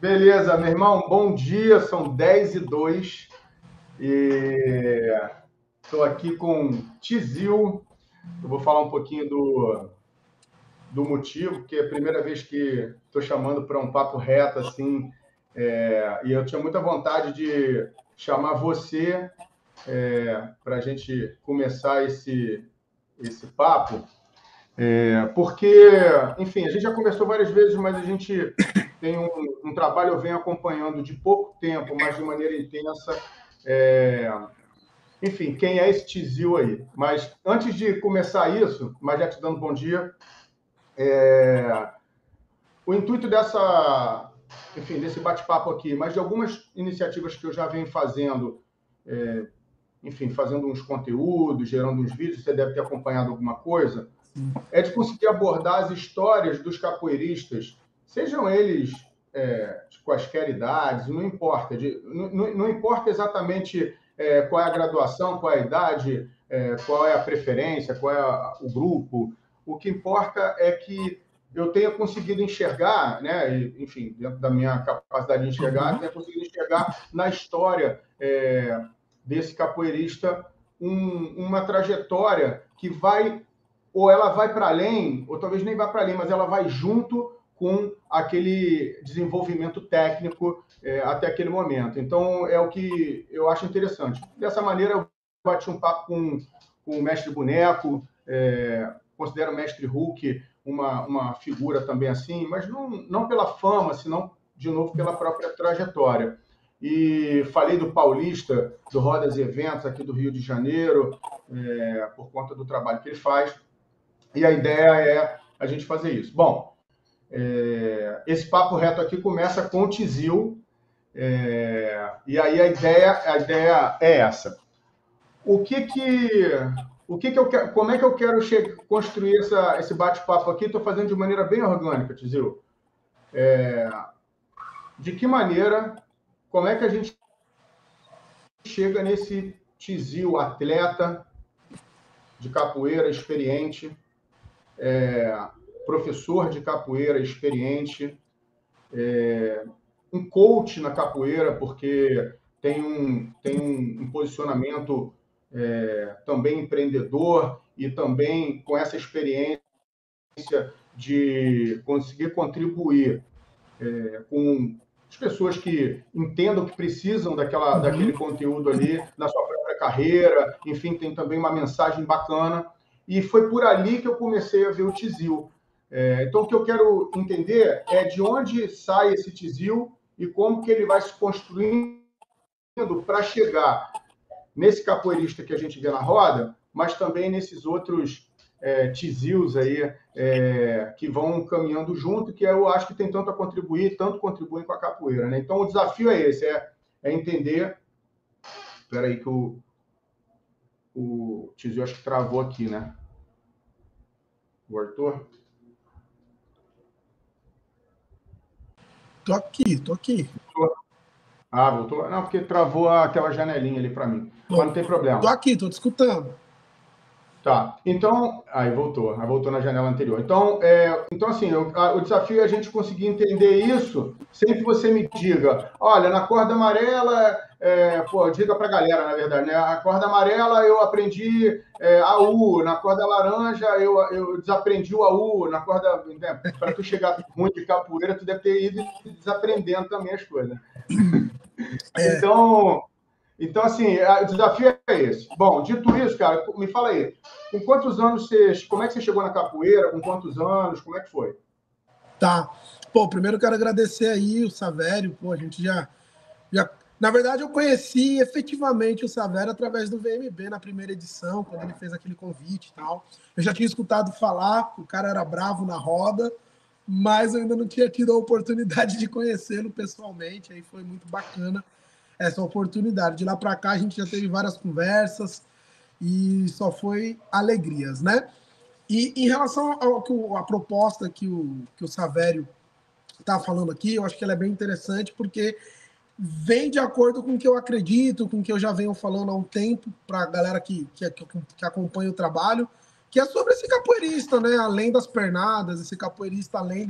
Beleza, meu irmão, bom dia, são 10h02 e estou aqui com Tizil. Eu vou falar um pouquinho do motivo, porque é a primeira vez que estou chamando para um papo reto assim, e eu tinha muita vontade de chamar você para a gente começar esse papo. Porque, enfim, a gente já conversou várias vezes, mas a gente tem um trabalho, eu venho acompanhando de pouco tempo, mas de maneira intensa. É, Enfim, quem é esse Tizil aí? Mas antes de começar isso, mas já te dando bom dia, o intuito desse bate-papo aqui, mas de algumas iniciativas que eu já venho fazendo, enfim, fazendo uns conteúdos, gerando uns vídeos, você deve ter acompanhado alguma coisa, é de conseguir abordar as histórias dos capoeiristas, sejam eles de quaisquer idades, não importa, não importa exatamente qual é a graduação, qual é a idade, qual é a preferência, qual é o grupo. O que importa é que eu tenha conseguido enxergar, né, enfim, dentro da minha capacidade de enxergar, tenha conseguido enxergar na história desse capoeirista uma trajetória que vai ou ela vai para além, ou talvez nem vá para além, mas ela vai junto com aquele desenvolvimento técnico até aquele momento. Então, é o que eu acho interessante. Dessa maneira, eu bati um papo com o mestre Boneco, considero o mestre Hulk uma figura também assim, mas não pela fama, senão, de novo, pela própria trajetória. E falei do Paulista, do Rodas e Eventos, aqui do Rio de Janeiro, por conta do trabalho que ele faz. E a ideia é a gente fazer isso. Bom, esse papo reto aqui começa com o Tizil, e aí a ideia é essa. O que eu quero, como é que eu quero construir esse bate-papo aqui? Estou fazendo de maneira bem orgânica, Tizil. De que maneira, como é que a gente chega nesse Tizil atleta de capoeira experiente, professor de capoeira experiente, um coach na capoeira, porque tem um posicionamento também empreendedor e também com essa experiência de conseguir contribuir com as pessoas que entendam que precisam daquele conteúdo ali na sua própria carreira, enfim, tem também uma mensagem bacana. E foi por ali que eu comecei a ver o Tizil. Então, o que eu quero entender é de onde sai esse Tizil e como que ele vai se construindo para chegar nesse capoeirista que a gente vê na roda, mas também nesses outros Tizils aí que vão caminhando junto, que eu acho que tem tanto a contribuir, tanto contribuem com a capoeira, né? Então, o desafio é esse, é entender... Espera aí que o Tizil acho que travou aqui, né? O Arthur... Tô aqui. Ah, voltou? Não, porque travou aquela janelinha ali para mim. Mas não tem problema. Tô aqui, tô te escutando. Tá. Então, aí voltou na janela anterior. Então, assim, o desafio é a gente conseguir entender isso sem que você me diga, olha, na corda amarela, diga para a galera, na verdade, né? A corda amarela eu aprendi AU, na corda laranja eu desaprendi o AU, na corda... Né? Para tu chegar ruim de capoeira, tu deve ter ido desaprendendo também as coisas. Então, assim, o desafio é esse. Bom, dito isso, cara, me fala aí, com quantos anos como é que você chegou na capoeira? Com quantos anos? Como é que foi? Tá. Pô, primeiro eu quero agradecer aí o Savério. Pô, a gente já... Na verdade, eu conheci efetivamente o Savério através do VMB na primeira edição, quando ele fez aquele convite e tal. Eu já tinha escutado falar, o cara era bravo na roda, mas eu ainda não tinha tido a oportunidade de conhecê-lo pessoalmente. Aí foi muito bacana essa oportunidade. De lá para cá, a gente já teve várias conversas e só foi alegrias, né? E em relação à proposta que o Savério está falando aqui, eu acho que ela é bem interessante, porque vem de acordo com o que eu acredito, com o que eu já venho falando há um tempo para a galera que acompanha o trabalho, que é sobre esse capoeirista, né? Além das pernadas, esse capoeirista além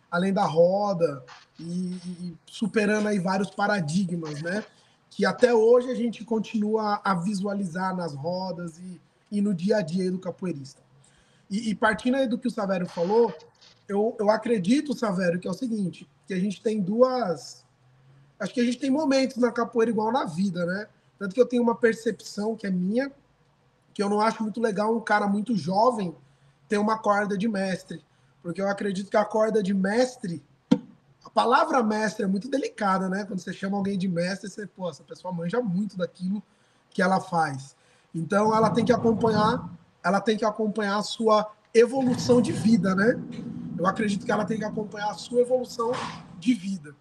além da roda, e superando aí vários paradigmas, né? Que até hoje a gente continua a visualizar nas rodas e no dia a dia do capoeirista. E partindo aí do que o Savério falou, eu acredito, Savério, que é o seguinte, que a gente tem duas... Acho que a gente tem momentos na capoeira igual na vida, né? Tanto que eu tenho uma percepção que é minha, que eu não acho muito legal um cara muito jovem ter uma corda de mestre. Porque eu acredito que a corda de mestre... A palavra mestre é muito delicada, né? Quando você chama alguém de mestre, você, pô, essa pessoa manja muito daquilo que ela faz. Então, ela tem que acompanhar a sua evolução de vida, né? Eu acredito que ela tem que acompanhar a sua evolução de vida.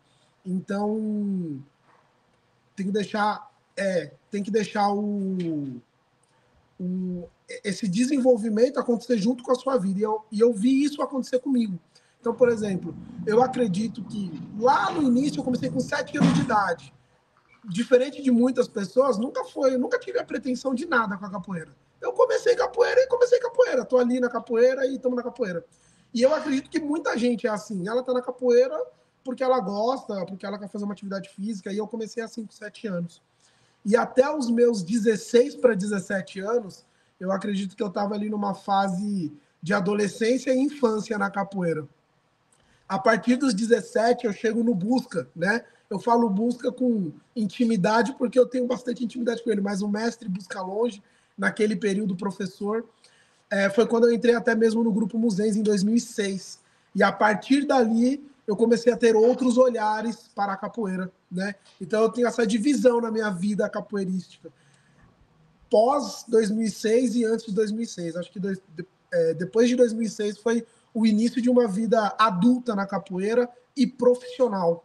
Então, tem que deixar esse desenvolvimento acontecer junto com a sua vida. E eu vi isso acontecer comigo. Então, por exemplo, eu acredito que lá no início eu comecei com 7 anos de idade. Diferente de muitas pessoas, eu nunca tive a pretensão de nada com a capoeira. Eu comecei capoeira. Tô ali na capoeira e estamos na capoeira. E eu acredito que muita gente é assim. Ela tá na capoeira porque ela gosta, porque ela quer fazer uma atividade física. E eu comecei assim com 7 anos. E até os meus 16 para 17 anos, eu acredito que eu estava ali numa fase de adolescência e infância na capoeira. A partir dos 17, eu chego no Busca, né? Eu falo Busca com intimidade, porque eu tenho bastante intimidade com ele, mas o mestre Busca Longe, naquele período, professor, foi quando eu entrei até mesmo no Grupo Muzenz, em 2006. E a partir dali, eu comecei a ter outros olhares para a capoeira, né? Então, eu tenho essa divisão na minha vida capoeirística. Pós 2006 e antes de 2006. Acho que depois de 2006 foi o início de uma vida adulta na capoeira e profissional.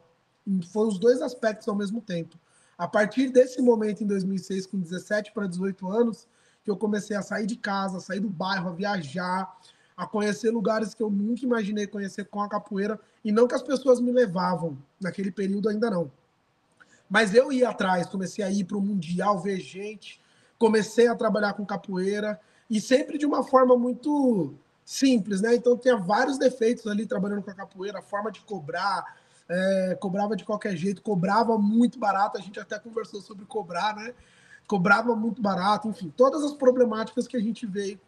Foram os dois aspectos ao mesmo tempo. A partir desse momento, em 2006, com 17 para 18 anos, que eu comecei a sair de casa, a sair do bairro, a viajar, a conhecer lugares que eu nunca imaginei conhecer com a capoeira, e não que as pessoas me levavam, naquele período ainda não. Mas eu ia atrás, comecei a ir para o Mundial, ver gente, comecei a trabalhar com capoeira, e sempre de uma forma muito simples, né? Então tinha vários defeitos ali trabalhando com a capoeira, a forma de cobrar, cobrava de qualquer jeito, cobrava muito barato, a gente até conversou sobre cobrar, né? Cobrava muito barato, enfim, todas as problemáticas que a gente vê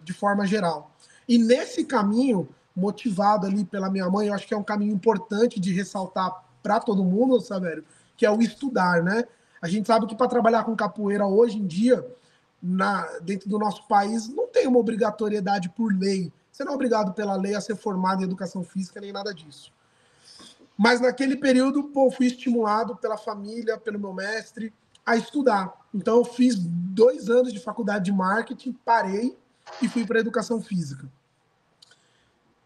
de forma geral. E nesse caminho, motivado ali pela minha mãe, eu acho que é um caminho importante de ressaltar para todo mundo, Savério, que é o estudar, né? A gente sabe que para trabalhar com capoeira hoje em dia, dentro do nosso país, não tem uma obrigatoriedade por lei. Você não é obrigado pela lei a ser formado em educação física, nem nada disso. Mas naquele período, pô, fui estimulado pela família, pelo meu mestre, a estudar. Então, eu fiz 2 anos de faculdade de marketing, parei e fui para educação física.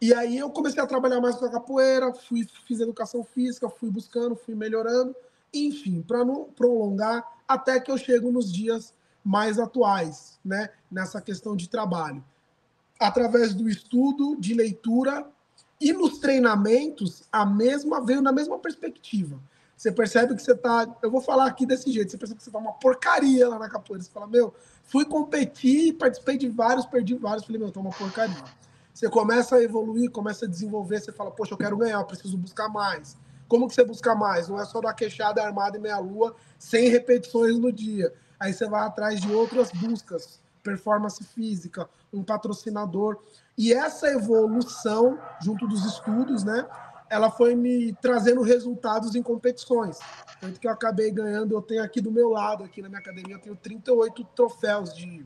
E aí eu comecei a trabalhar mais com a capoeira, fiz educação física, fui buscando, fui melhorando, enfim, para não prolongar, até que eu chego nos dias mais atuais, né, nessa questão de trabalho. Através do estudo, de leitura e nos treinamentos, veio na mesma perspectiva. Você percebe que você tá... Eu vou falar aqui desse jeito. Você percebe que você tá uma porcaria lá na capoeira. Você fala, meu, fui competir, participei de vários, perdi vários. Falei, meu, tá uma porcaria. Você começa a evoluir, começa a desenvolver. Você fala, poxa, eu quero ganhar, eu preciso buscar mais. Como que você busca mais? Não é só dar queixada armada e meia-lua, 100 repetições no dia. Aí você vai atrás de outras buscas. Performance física, um patrocinador. E essa evolução, junto dos estudos, né? Ela foi me trazendo resultados em competições. Tanto que eu acabei ganhando, eu tenho aqui do meu lado, aqui na minha academia, eu tenho 38 troféus de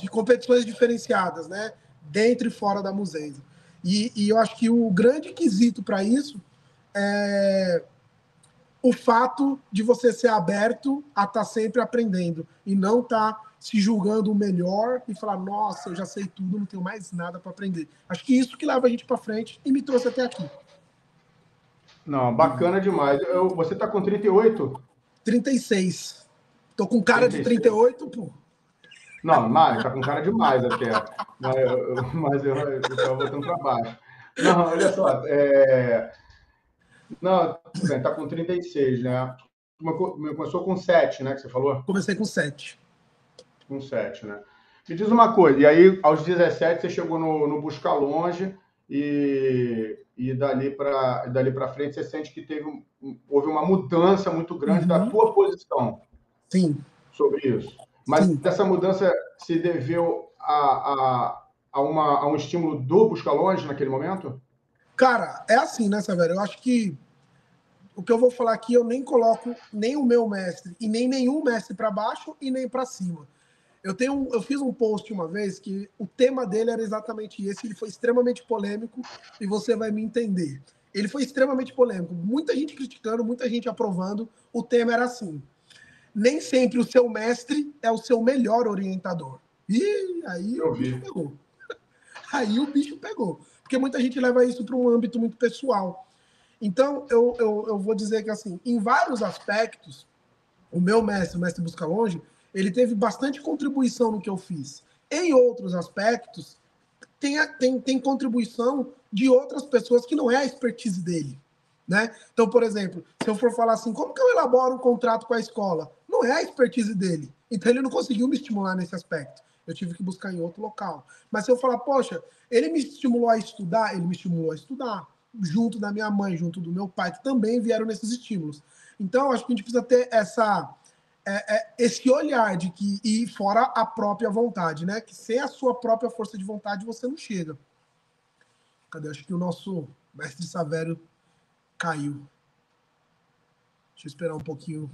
competições diferenciadas, né? Dentro e fora da Muzenza. E eu acho que o grande quesito para isso é o fato de você ser aberto a estar sempre aprendendo e não estar se julgando o melhor e falar, nossa, eu já sei tudo, não tenho mais nada para aprender. Acho que isso que leva a gente para frente e me trouxe até aqui. Não, bacana demais. Você está com 38? 36. Tô com cara 36. De 38, pô. Não, mais, tá com cara demais até. Mas eu estava botando para baixo. Não, olha só. Não, tudo bem, tá com 36, né? Começou com 7, né? Que você falou? Comecei com 7. Com 7, né? Me diz uma coisa, e aí aos 17 você chegou no Busca Longe e e dali para frente você sente que houve uma mudança muito grande da tua posição. Sim. Sobre isso. Mas Sim. essa mudança se deveu a um estímulo do Busca Longe naquele momento? Cara, é assim, né, Severo? Eu acho que o que eu vou falar aqui, eu nem coloco nem o meu mestre e nem nenhum mestre para baixo e nem para cima. Eu fiz um post uma vez que o tema dele era exatamente esse, ele foi extremamente polêmico e você vai me entender. Ele foi extremamente polêmico, muita gente criticando, muita gente aprovando. O tema era assim: nem sempre o seu mestre é o seu melhor orientador. E aí o bicho pegou. Aí o bicho pegou. Porque muita gente leva isso para um âmbito muito pessoal. Então, eu vou dizer que, assim, em vários aspectos, o meu mestre, o mestre Busca Longe, ele teve bastante contribuição no que eu fiz. Em outros aspectos, tem contribuição de outras pessoas que não é a expertise dele. Né? Então, por exemplo, se eu for falar assim, como que eu elaboro um contrato com a escola? Não é a expertise dele. Então, ele não conseguiu me estimular nesse aspecto. Eu tive que buscar em outro local. Mas se eu falar, poxa, ele me estimulou a estudar, ele me estimulou a estudar, junto da minha mãe, junto do meu pai, que também vieram nesses estímulos. Então, acho que a gente precisa ter esse olhar de que, e fora a própria vontade, né? Que sem a sua própria força de vontade, você não chega. Cadê? Acho que o nosso mestre Savério caiu. Deixa eu esperar um pouquinho.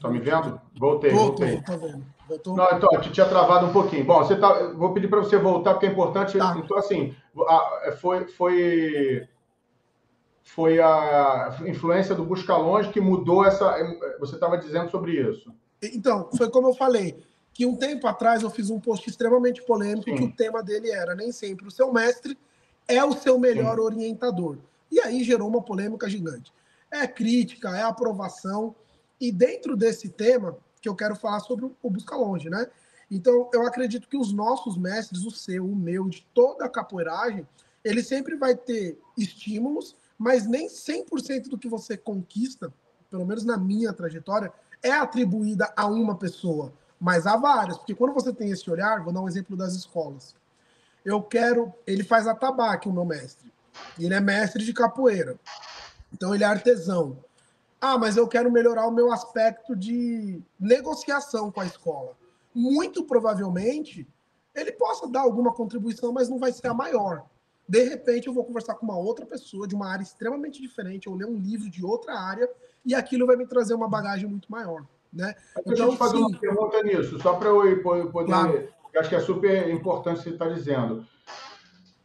Tá me vendo? Voltei. Tô vendo. Voltou? Não, então, te tinha travado um pouquinho. Bom, vou pedir para você voltar, porque é importante. Tá. Então, assim, foi a influência do Busca Longe que mudou essa. Você estava dizendo sobre isso. Então, foi como eu falei, que um tempo atrás eu fiz um post extremamente polêmico. Sim. Que o tema dele era: nem sempre o seu mestre é o seu melhor Sim. orientador. E aí gerou uma polêmica gigante. É crítica, é aprovação. E dentro desse tema, que eu quero falar sobre o Busca Longe, né? Então, eu acredito que os nossos mestres, o seu, o meu, de toda a capoeiragem, ele sempre vai ter estímulos, mas nem 100% do que você conquista, pelo menos na minha trajetória, é atribuída a uma pessoa, mas a várias. Porque quando você tem esse olhar, vou dar um exemplo das escolas. Ele faz atabaque, o meu mestre. Ele é mestre de capoeira. Então ele é artesão. Ah, mas eu quero melhorar o meu aspecto de negociação com a escola. Muito provavelmente, ele possa dar alguma contribuição, mas não vai ser a maior. De repente, eu vou conversar com uma outra pessoa de uma área extremamente diferente, ou ler um livro de outra área, e aquilo vai me trazer uma bagagem muito maior. Né? Deixa eu te fazer uma pergunta nisso, só para eu poder... Claro. Eu acho que é super importante o que você está dizendo.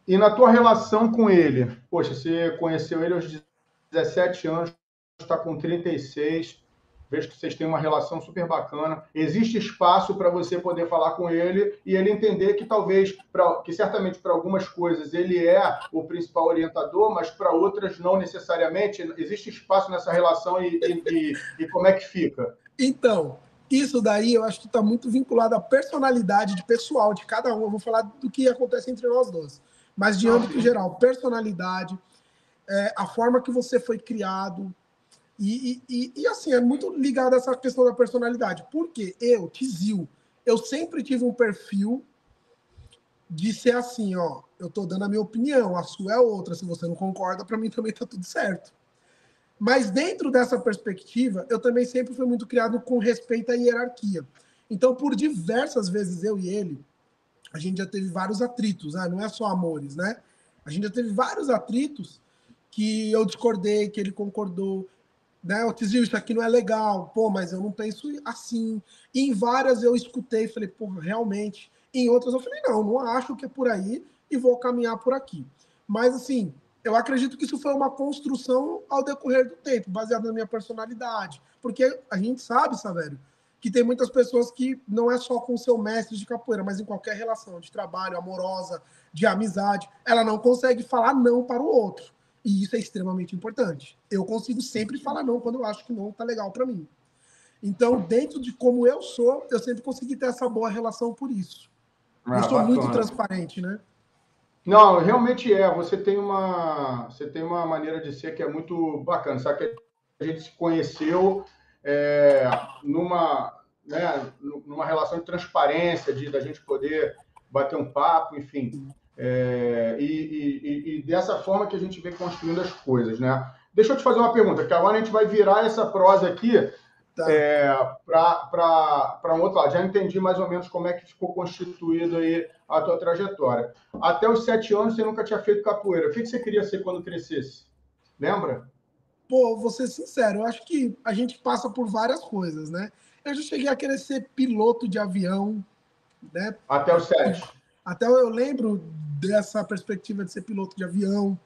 E na tua relação com ele, poxa, você conheceu ele aos 17 anos, está com 36, vejo que vocês têm uma relação super bacana. Existe espaço para você poder falar com ele e ele entender que talvez, que certamente para algumas coisas ele é o principal orientador, mas para outras não necessariamente. Existe espaço nessa relação e como é que fica? Então, isso daí eu acho que está muito vinculado à personalidade de pessoal de cada um. Eu vou falar do que acontece entre nós dois. Mas de âmbito geral, personalidade, a forma que você foi criado. E assim, é muito ligado a essa questão da personalidade. Porque eu, Tizil, eu sempre tive um perfil de ser assim, ó, eu tô dando a minha opinião, a sua é outra. Se você não concorda, para mim também tá tudo certo. Mas dentro dessa perspectiva, eu também sempre fui muito criado com respeito à hierarquia. Então, por diversas vezes, eu e ele, a gente já teve vários atritos, né? Não é só amores, né? A gente já teve vários atritos que eu discordei, que ele concordou, né? Eu disse, isso aqui não é legal, pô, mas eu não penso assim. E em várias eu escutei e falei, pô, realmente. Em outras eu falei, não acho que é por aí e vou caminhar por aqui. Mas, assim, eu acredito que isso foi uma construção ao decorrer do tempo, baseado na minha personalidade. Porque a gente sabe, Savério, que tem muitas pessoas que não é só com o seu mestre de capoeira, mas em qualquer relação de trabalho, amorosa, de amizade, ela não consegue falar não para o outro. E isso é extremamente importante. Eu consigo sempre falar não quando eu acho que não tá legal para mim. Então, dentro de como eu sou, eu sempre consegui ter essa boa relação por isso. Eu sou muito transparente, né? Não, realmente é. Você tem uma maneira de ser que é muito bacana. Sabe que a gente se conheceu né, numa relação de transparência, da gente poder bater um papo, enfim. E dessa forma que a gente vem construindo as coisas, né? Deixa eu te fazer uma pergunta, que agora a gente vai virar essa prosa aqui para um outro lado. Já entendi mais ou menos como é que ficou constituído aí a tua trajetória. Até os 7 anos você nunca tinha feito capoeira. O que você queria ser quando crescesse? Lembra? Pô, vou ser sincero, eu acho que a gente passa por várias coisas, né? Eu já cheguei a querer ser piloto de avião, né? Até os 7. Até eu lembro dessa perspectiva de ser piloto de avião.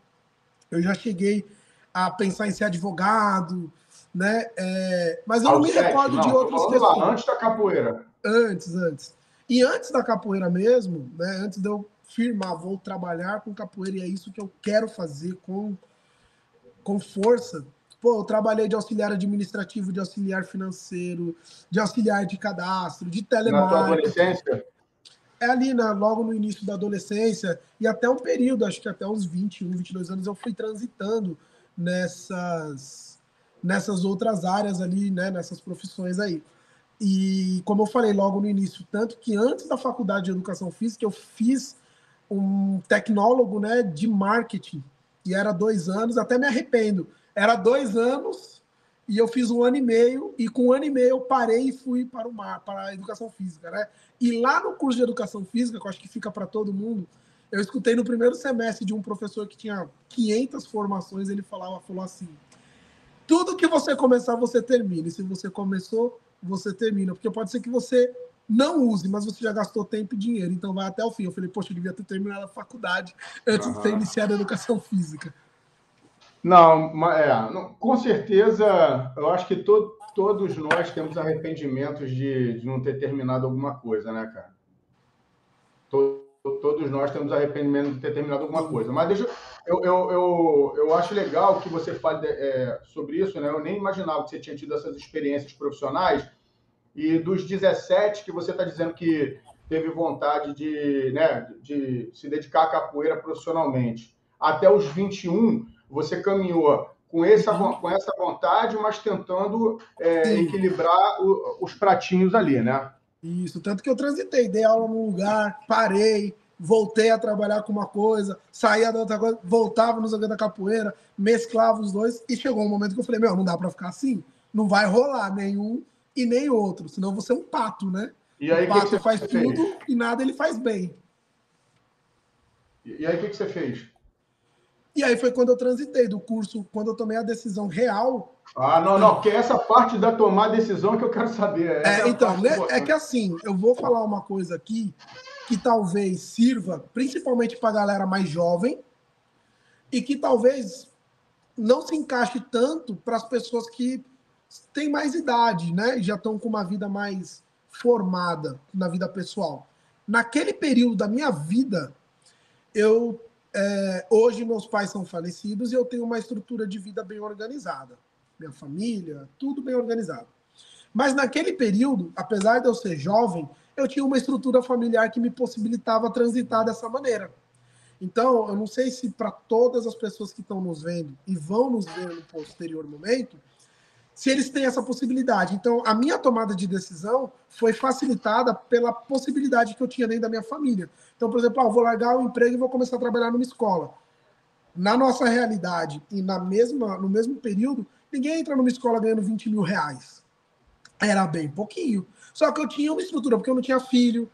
Eu já cheguei a pensar em ser advogado, né? Mas eu não me recordo de outras questões. Lá, antes da capoeira. Antes. E antes da capoeira mesmo, né? Antes de eu firmar, vou trabalhar com capoeira e é isso que eu quero fazer com força. Pô, eu trabalhei de auxiliar administrativo, de auxiliar financeiro, de auxiliar de cadastro, de telemarketing. Na tua adolescência? Ali logo no início da adolescência e até um período, acho que até uns 21, 22 anos, eu fui transitando nessas outras áreas ali, né, nessas profissões aí. E como eu falei logo no início, tanto que antes da faculdade de educação física, eu fiz um tecnólogo, né, de marketing, e era 2 anos, até me arrependo. Era 2 anos e eu fiz 1 ano e meio, e com 1 ano e meio eu parei e fui para a educação física, né? E lá no curso de educação física, que eu acho que fica para todo mundo, eu escutei no primeiro semestre de um professor que tinha 500 formações, ele falou assim: tudo que você começar, você termina. E se você começou, você termina. Porque pode ser que você não use, mas você já gastou tempo e dinheiro, então vai até o fim. Eu falei, poxa, eu devia ter terminado a faculdade antes de ter iniciado a educação física. Não, com certeza, eu acho que todos nós temos arrependimentos de não ter terminado alguma coisa, né, cara? Todos nós temos arrependimento de ter terminado alguma coisa. Mas eu acho legal que você fale sobre isso, né? Eu nem imaginava que você tinha tido essas experiências profissionais. E dos 17 que você está dizendo que teve vontade de se dedicar à capoeira profissionalmente, até os 21, você caminhou com essa vontade, mas tentando equilibrar os pratinhos ali, né? Isso, tanto que eu transitei, dei aula num lugar, parei, voltei a trabalhar com uma coisa, saía da outra coisa, voltava no jogo da capoeira, mesclava os dois, e chegou um momento que eu falei, não dá para ficar assim, não vai rolar nenhum e nem outro, senão você é um pato, né? E aí, o pato faz tudo e nada ele faz bem. E aí, o que você fez? E aí foi quando eu transitei do curso, quando eu tomei a decisão real. Não, porque essa parte da tomar decisão que eu quero saber. Então, é que assim, eu vou falar uma coisa aqui que talvez sirva principalmente para a galera mais jovem e que talvez não se encaixe tanto para as pessoas que têm mais idade, né? E já estão com uma vida mais formada na vida pessoal. Naquele período da minha vida, hoje meus pais são falecidos e eu tenho uma estrutura de vida bem organizada. Minha família, tudo bem organizado. Mas naquele período, apesar de eu ser jovem, eu tinha uma estrutura familiar que me possibilitava transitar dessa maneira. Então, eu não sei se para todas as pessoas que estão nos vendo e vão nos ver no posterior momento, se eles têm essa possibilidade. Então, a minha tomada de decisão foi facilitada pela possibilidade que eu tinha dentro da minha família. Então, por exemplo, eu vou largar o emprego e vou começar a trabalhar numa escola. Na nossa realidade e no mesmo período, ninguém entra numa escola ganhando 20 mil reais. Era bem pouquinho. Só que eu tinha uma estrutura, porque eu não tinha filho,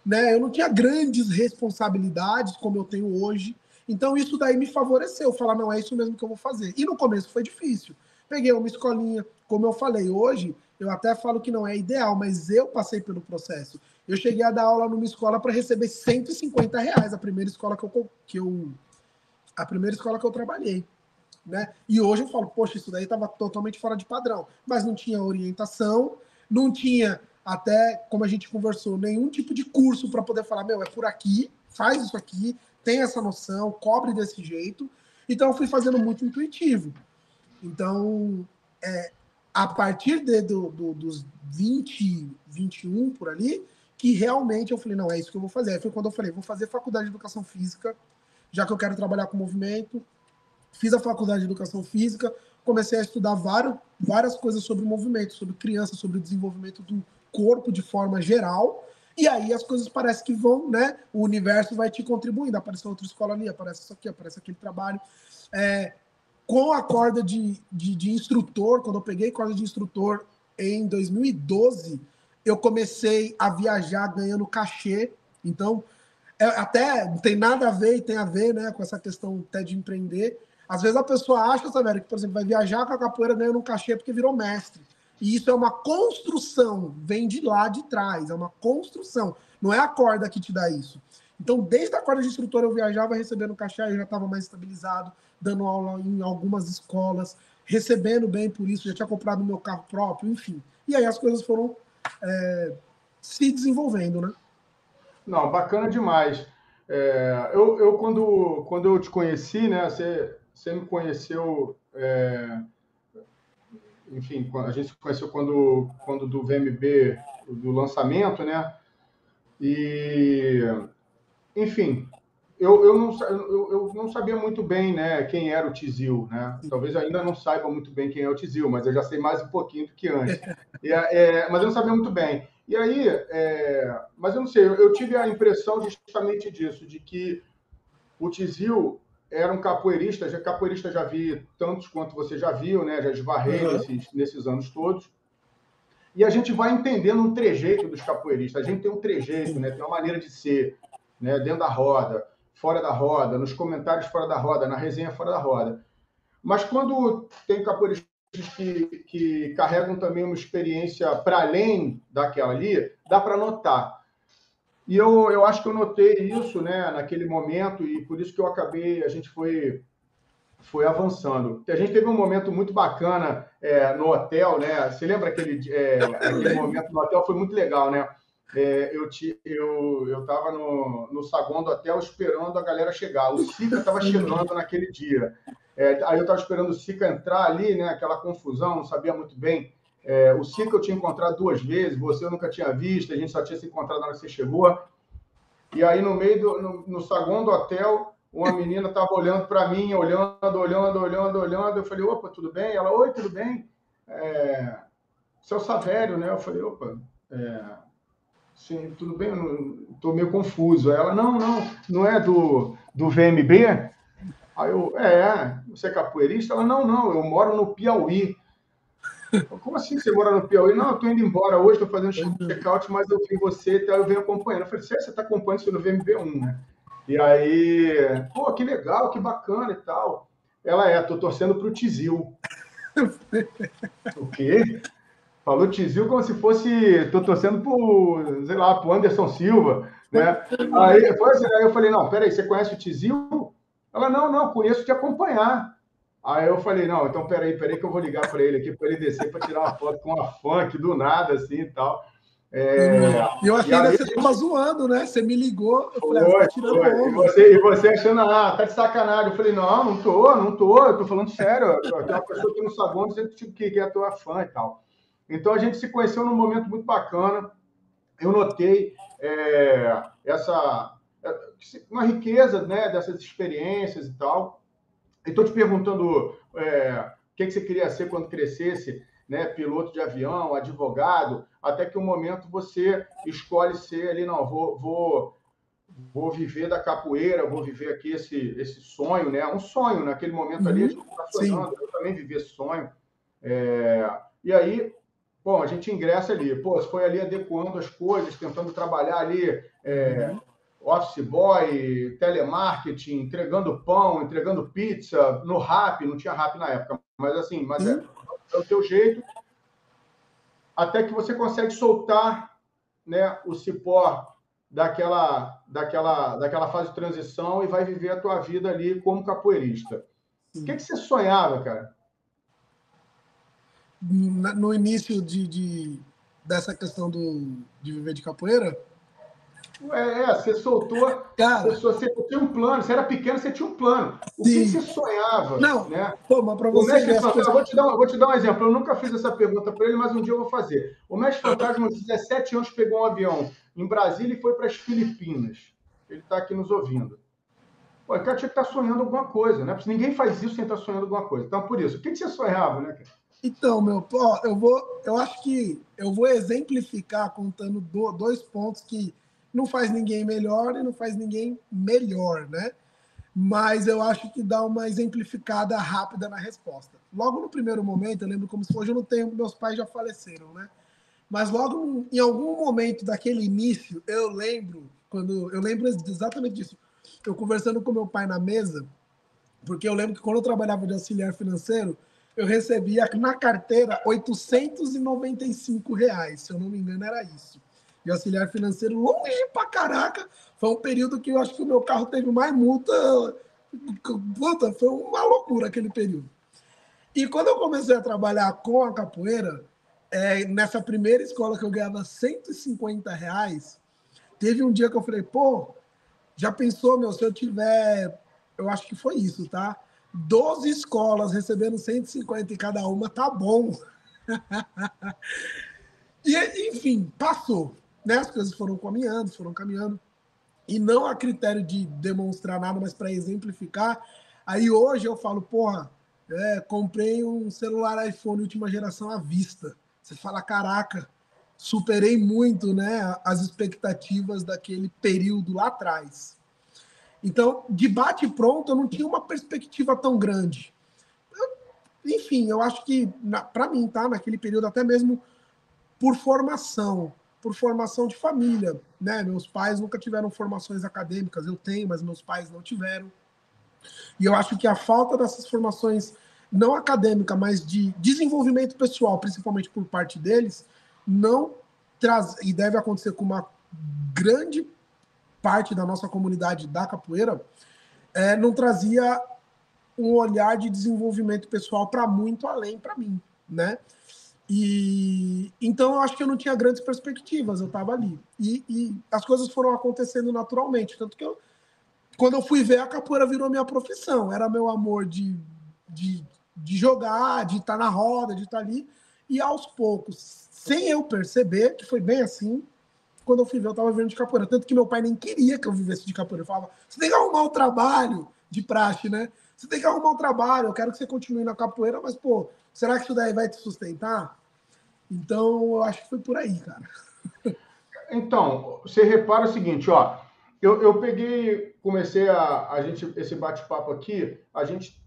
né? Eu não tinha grandes responsabilidades como eu tenho hoje. Então, isso daí me favoreceu. Falar, não, é isso mesmo que eu vou fazer. E no começo foi difícil. Peguei uma escolinha, como eu falei, hoje eu até falo que não é ideal, mas eu passei pelo processo. Eu cheguei a dar aula numa escola para receber 150 reais, a primeira escola que eu trabalhei. Né? E hoje eu falo, poxa, isso daí estava totalmente fora de padrão. Mas não tinha orientação, não tinha, até como a gente conversou, nenhum tipo de curso para poder falar, é por aqui, faz isso aqui, tem essa noção, cobre desse jeito. Então eu fui fazendo muito intuitivo. Então, a partir dos 20, 21 por ali, que realmente eu falei, não, é isso que eu vou fazer. Aí foi quando eu falei, vou fazer faculdade de educação física, já que eu quero trabalhar com movimento. Fiz a faculdade de educação física, comecei a estudar várias coisas sobre o movimento, sobre criança, sobre o desenvolvimento do corpo de forma geral. E aí as coisas parecem que vão, né? O universo vai te contribuindo. Aparece outra escola ali, aparece isso aqui, aparece aquele trabalho. Com a corda de instrutor, quando eu peguei corda de instrutor em 2012, eu comecei a viajar ganhando cachê. Então, até não tem nada a ver, e tem a ver, né, com essa questão até de empreender. Às vezes a pessoa acha, sabe, que, por exemplo, vai viajar com a capoeira ganhando um cachê porque virou mestre. E isso é uma construção, vem de lá de trás, é uma construção. Não é a corda que te dá isso. Então, desde a corda de instrutor, eu viajava recebendo cachê, eu já estava mais estabilizado, dando aula em algumas escolas, recebendo bem por isso, já tinha comprado meu carro próprio, enfim. E aí as coisas foram se desenvolvendo, né? Não, bacana demais. Quando eu te conheci, né, você me conheceu, enfim, a gente se conheceu quando do VMB, do lançamento, né? E, enfim, eu não sabia muito bem, né, quem era o Tizil, né? Talvez eu ainda não saiba muito bem quem é o Tizil, mas eu já sei mais um pouquinho do que antes. Mas eu não sabia muito bem. E aí, mas eu não sei, eu tive a impressão justamente disso, de que o Tizil era um capoeirista, capoeirista já vi tantos quanto você já viu, né? Já esbarrei nesses anos todos. E a gente vai entendendo um trejeito dos capoeiristas. A gente tem um trejeito, né? Tem uma maneira de ser, né? Dentro da roda, fora da roda, nos comentários fora da roda, na resenha fora da roda. Mas quando tem capoeiristas que carregam também uma experiência para além daquela ali, dá para notar. E eu acho que eu notei isso, né, naquele momento, e por isso que a gente foi avançando. A gente teve um momento muito bacana no hotel, né? Você lembra aquele momento no hotel? Foi muito legal, né? Eu estava no saguão do hotel esperando a galera chegar. O Sica estava chegando naquele dia. Aí eu estava esperando o Sica entrar ali, né? Aquela confusão, não sabia muito bem. O Sica eu tinha encontrado 2 vezes, você eu nunca tinha visto, a gente só tinha se encontrado na hora que você chegou. E aí, no meio no saguão do hotel, uma menina estava olhando para mim, olhando. Eu falei, opa, tudo bem? Ela, oi, tudo bem? Seu Savério, né? Eu falei, opa, sim, tudo bem? Estou meio confuso. Ela, não é do VMB? Aí eu, você é capoeirista? Ela, não, eu moro no Piauí. Como assim você mora no Piauí? Não, eu estou indo embora hoje, estou fazendo check-out, mas eu vi você, então eu venho acompanhando. Eu falei, você está acompanhando isso no VMB1, né? E aí, pô, que legal, que bacana e tal. Ela estou torcendo para o Tizil. O quê? Falou Tizil como se fosse, estou torcendo para o Anderson Silva, né? Aí eu falei, não, peraí, você conhece o Tizil? Ela, não, conheço de acompanhar. Aí eu falei, não, então peraí que eu vou ligar para ele aqui, para ele descer para tirar uma foto com uma funk do nada, assim e tal. Eu achei que você estava zoando, né? Você me ligou, eu falei, você tá tirando onda. E você achando, tá de sacanagem. Eu falei, não tô, eu tô falando sério. Tem uma pessoa aqui no saguão dizendo que é tua fã e tal. Então a gente se conheceu num momento muito bacana. Eu notei uma riqueza, né, dessas experiências e tal. Estou te perguntando o que você queria ser quando crescesse, né? Piloto de avião, advogado, até que um momento você escolhe ser ali, não, vou viver da capoeira, vou viver aqui esse sonho, né? Um sonho, naquele momento ali, a gente está sonhando, eu também vivi esse sonho. E aí, bom, a gente ingressa ali, você foi ali adequando as coisas, tentando trabalhar ali, office boy, telemarketing, entregando pão, entregando pizza, no Rappi, não tinha Rappi na época, mas assim, é o teu jeito, até que você consegue soltar, né, o cipó daquela fase de transição e vai viver a tua vida ali como capoeirista. O que você sonhava, cara? No início dessa questão de viver de capoeira? Você soltou. Cara, você tinha um plano, você era pequeno, você tinha um plano. O que você sonhava? Não, né? Pô, mas para você. Vou te dar um exemplo. Eu nunca fiz essa pergunta para ele, mas um dia eu vou fazer. O Mestre Fantasma, aos 17 anos, pegou um avião em Brasília e foi para as Filipinas. Ele está aqui nos ouvindo. Pô, o cara tinha que estar sonhando alguma coisa, né? Porque ninguém faz isso sem estar sonhando alguma coisa. Então, por isso, o que você sonhava, né, cara? Então, eu acho que eu vou exemplificar contando dois pontos que não faz ninguém melhor e não faz ninguém melhor, né? Mas eu acho que dá uma exemplificada rápida na resposta. Logo no primeiro momento, eu lembro como se hoje eu não tenho, meus pais já faleceram, né? Mas logo em algum momento daquele início, eu lembro exatamente disso. Eu conversando com meu pai na mesa, porque eu lembro que quando eu trabalhava de auxiliar financeiro, eu recebia na carteira R$ 895, se eu não me engano, era isso. E auxiliar financeiro, longe pra caraca, foi um período que eu acho que o meu carro teve mais multa. Puta, foi uma loucura aquele período. E quando eu comecei a trabalhar com a capoeira, nessa primeira escola que eu ganhava R$ 150, teve um dia que eu falei, pô, já pensou, meu, se eu tiver, eu acho que foi isso, tá? 12 escolas recebendo 150 em cada uma, tá bom. E, enfim, passou. Né? As coisas foram caminhando. E não a critério de demonstrar nada, mas para exemplificar. Aí hoje eu falo, porra, comprei um celular iPhone última geração à vista. Você fala, caraca, superei muito, né, as expectativas daquele período lá atrás. Então, de bate pronto, eu não tinha uma perspectiva tão grande. Enfim, eu acho que, para mim, tá, naquele período, até mesmo por formação de família, né? Meus pais nunca tiveram formações acadêmicas, eu tenho, mas meus pais não tiveram. E eu acho que a falta dessas formações não acadêmica, mas de desenvolvimento pessoal, principalmente por parte deles, não traz, e deve acontecer com uma grande parte da nossa comunidade da capoeira, não trazia um olhar de desenvolvimento pessoal para muito além para mim, né? E então eu acho que eu não tinha grandes perspectivas, eu estava ali. E as coisas foram acontecendo naturalmente. Tanto que quando eu fui ver, a capoeira virou minha profissão. Era meu amor de jogar, de estar na roda, de estar ali. E aos poucos, sem eu perceber, que foi bem assim, quando eu fui ver, eu estava vivendo de capoeira. Tanto que meu pai nem queria que eu vivesse de capoeira. Ele falava, você tem que arrumar um trabalho de praxe, né? Você tem que arrumar um trabalho, eu quero que você continue na capoeira, mas, pô, será que isso daí vai te sustentar? Então, eu acho que foi por aí, cara. Então, você repara o seguinte, ó, eu peguei, comecei esse bate-papo aqui, a gente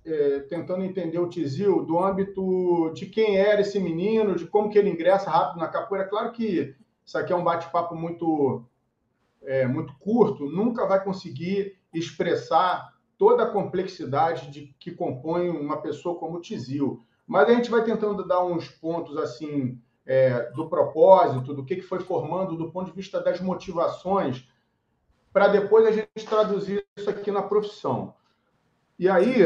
tentando entender o Tizil do âmbito de quem era esse menino, de como que ele ingressa rápido na capoeira. Claro que isso aqui é um bate-papo muito curto, nunca vai conseguir expressar toda a complexidade que compõe uma pessoa como o Tizil. Mas a gente vai tentando dar uns pontos assim do propósito, do que foi formando do ponto de vista das motivações, para depois a gente traduzir isso aqui na profissão. E aí,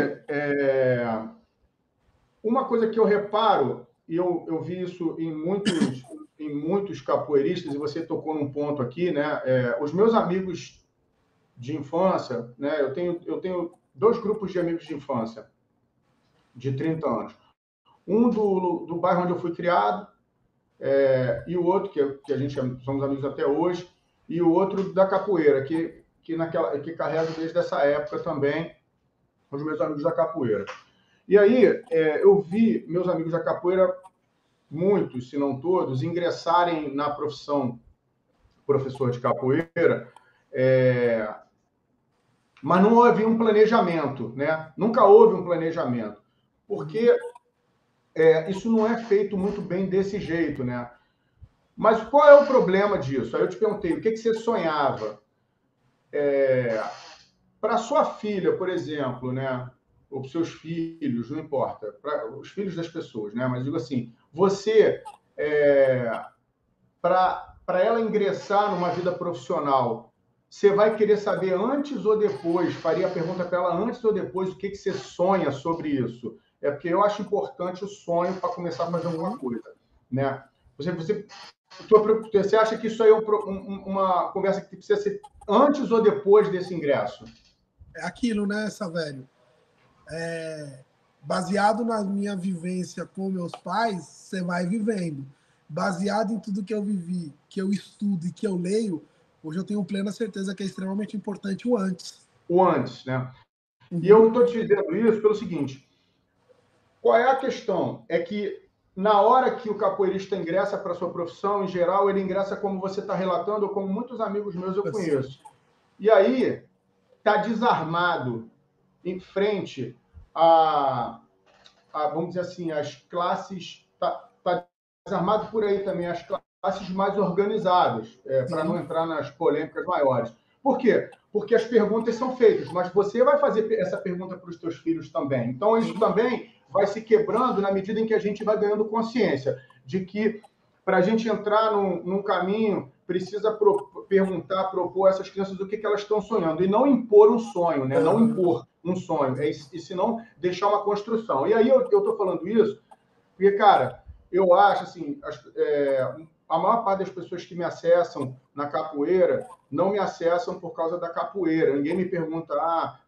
uma coisa que eu reparo, e eu vi isso em muitos capoeiristas, e você tocou num ponto aqui, né? Os meus amigos de infância, né? Eu tenho dois grupos de amigos de infância, de 30 anos. Um do bairro onde eu fui criado, e o outro, que a gente somos amigos até hoje, e o outro da capoeira, que carrego desde essa época também, os meus amigos da capoeira. E aí, eu vi meus amigos da capoeira, muitos, se não todos, ingressarem na profissão professor de capoeira, mas não houve um planejamento, né? Nunca houve um planejamento, porque isso não é feito muito bem desse jeito, né? Mas qual é o problema disso? Aí eu te perguntei, o que você sonhava? Para sua filha, por exemplo, né? Ou para seus filhos, não importa, para os filhos das pessoas, né? Mas digo assim, você, para ela ingressar numa vida profissional, você vai querer saber antes ou depois, faria a pergunta para ela antes ou depois, o que você sonha sobre isso? É porque eu acho importante o sonho para começar a fazer alguma coisa, né? Você acha que isso aí é uma conversa que precisa ser antes ou depois desse ingresso? É aquilo, né, Savério? Baseado na minha vivência com meus pais, você vai vivendo. Baseado em tudo que eu vivi, que eu estudo e que eu leio, hoje eu tenho plena certeza que é extremamente importante o antes. O antes, né? E eu estou te dizendo isso pelo seguinte, qual é a questão? É que na hora que o capoeirista ingressa para a sua profissão, em geral, ele ingressa como você está relatando, ou como muitos amigos meus eu conheço. E aí, está desarmado em frente vamos dizer assim, as classes, está desarmado por aí também, as classes mais organizadas, para não entrar nas polêmicas maiores. Por quê? Porque as perguntas são feitas, mas você vai fazer essa pergunta para os seus filhos também. Então, isso também vai se quebrando na medida em que a gente vai ganhando consciência de que, para a gente entrar num caminho, precisa perguntar, propor a essas crianças o que elas estão sonhando, e não impor um sonho, né? Não impor um sonho, e senão deixar uma construção. E aí eu estou falando isso porque, cara, eu acho assim, a maior parte das pessoas que me acessam na capoeira não me acessam por causa da capoeira. Ninguém me pergunta,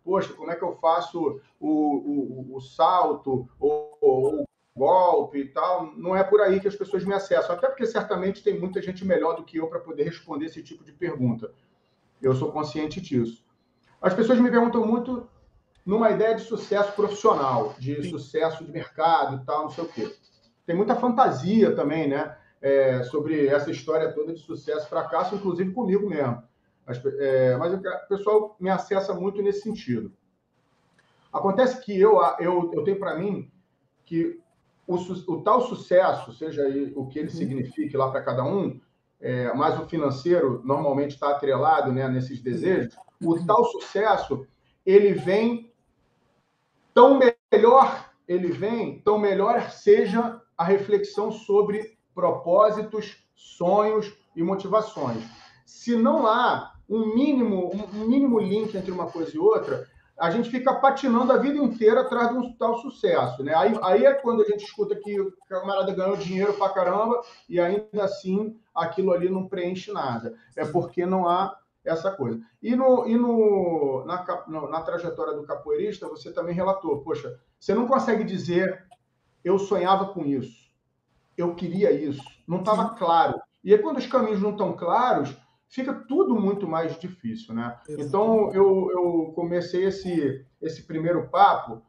poxa, como é que eu faço o salto ou o golpe e tal. Não é por aí que as pessoas me acessam, até porque certamente tem muita gente melhor do que eu para poder responder esse tipo de pergunta. Eu sou consciente disso. As pessoas me perguntam muito numa ideia de sucesso profissional, de sucesso de mercado e tal, não sei o quê. Tem muita fantasia também, né? Sobre essa história toda de sucesso e fracasso, inclusive comigo mesmo. Mas o pessoal me acessa muito nesse sentido. Acontece que eu tenho para mim que o tal sucesso, seja o que ele signifique lá para cada um, mas o financeiro normalmente está atrelado, né, nesses desejos, o tal sucesso, ele vem tão melhor seja a reflexão sobre propósitos, sonhos e motivações. Se não há um mínimo link entre uma coisa e outra, a gente fica patinando a vida inteira atrás de um tal sucesso, né? Aí é quando a gente escuta que o camarada ganhou dinheiro pra caramba e ainda assim aquilo ali não preenche nada. É porque não há essa coisa. E na trajetória do capoeirista, você também relatou, poxa, você não consegue dizer eu sonhava com isso, eu queria isso, não estava claro. E aí, quando os caminhos não estão claros, fica tudo muito mais difícil, né? Então, eu comecei esse primeiro papo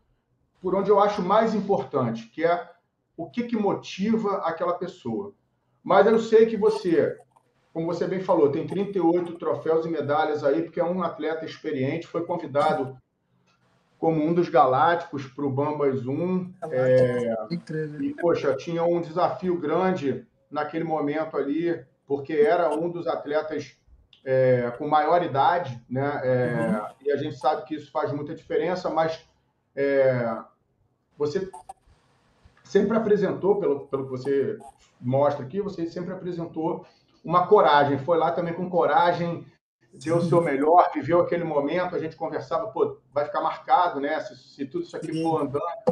por onde eu acho mais importante, que é o que motiva aquela pessoa. Mas eu sei que você, como você bem falou, tem 38 troféus e medalhas aí, porque é um atleta experiente, foi convidado como um dos galácticos para o Bambas 1. E, poxa, tinha um desafio grande naquele momento ali, porque era um dos atletas com maior idade, né? E a gente sabe que isso faz muita diferença, mas você sempre apresentou, pelo que você mostra aqui, você sempre apresentou uma coragem, foi lá também com coragem, deu o seu melhor, viveu aquele momento, a gente conversava, pô, vai ficar marcado, né? Se tudo isso aqui for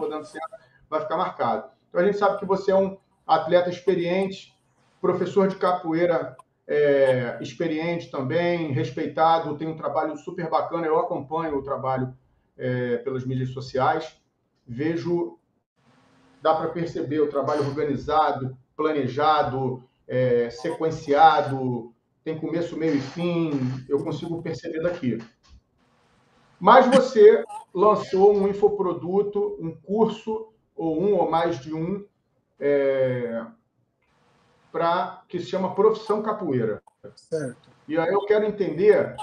dando certo, vai ficar marcado. Então a gente sabe que você é um atleta experiente, professor de capoeira experiente também, respeitado, tem um trabalho super bacana, eu acompanho o trabalho pelas mídias sociais, dá para perceber o trabalho organizado, planejado, sequenciado, tem começo, meio e fim, eu consigo perceber daqui. Mas você lançou um infoproduto, um curso, ou mais de um, que se chama Profissão Capoeira. Certo. E aí eu quero entender,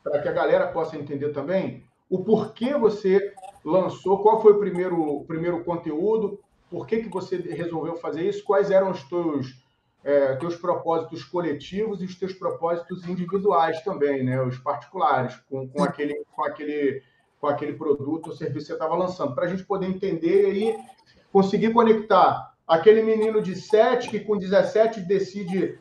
para que a galera possa entender também, o porquê você lançou, qual foi o primeiro conteúdo, por que você resolveu fazer isso, quais eram os teus propósitos coletivos e os teus propósitos individuais também, né? Os particulares, com aquele produto ou serviço que você estava lançando, para a gente poder entender e conseguir conectar aquele menino de 7 que com 17 decide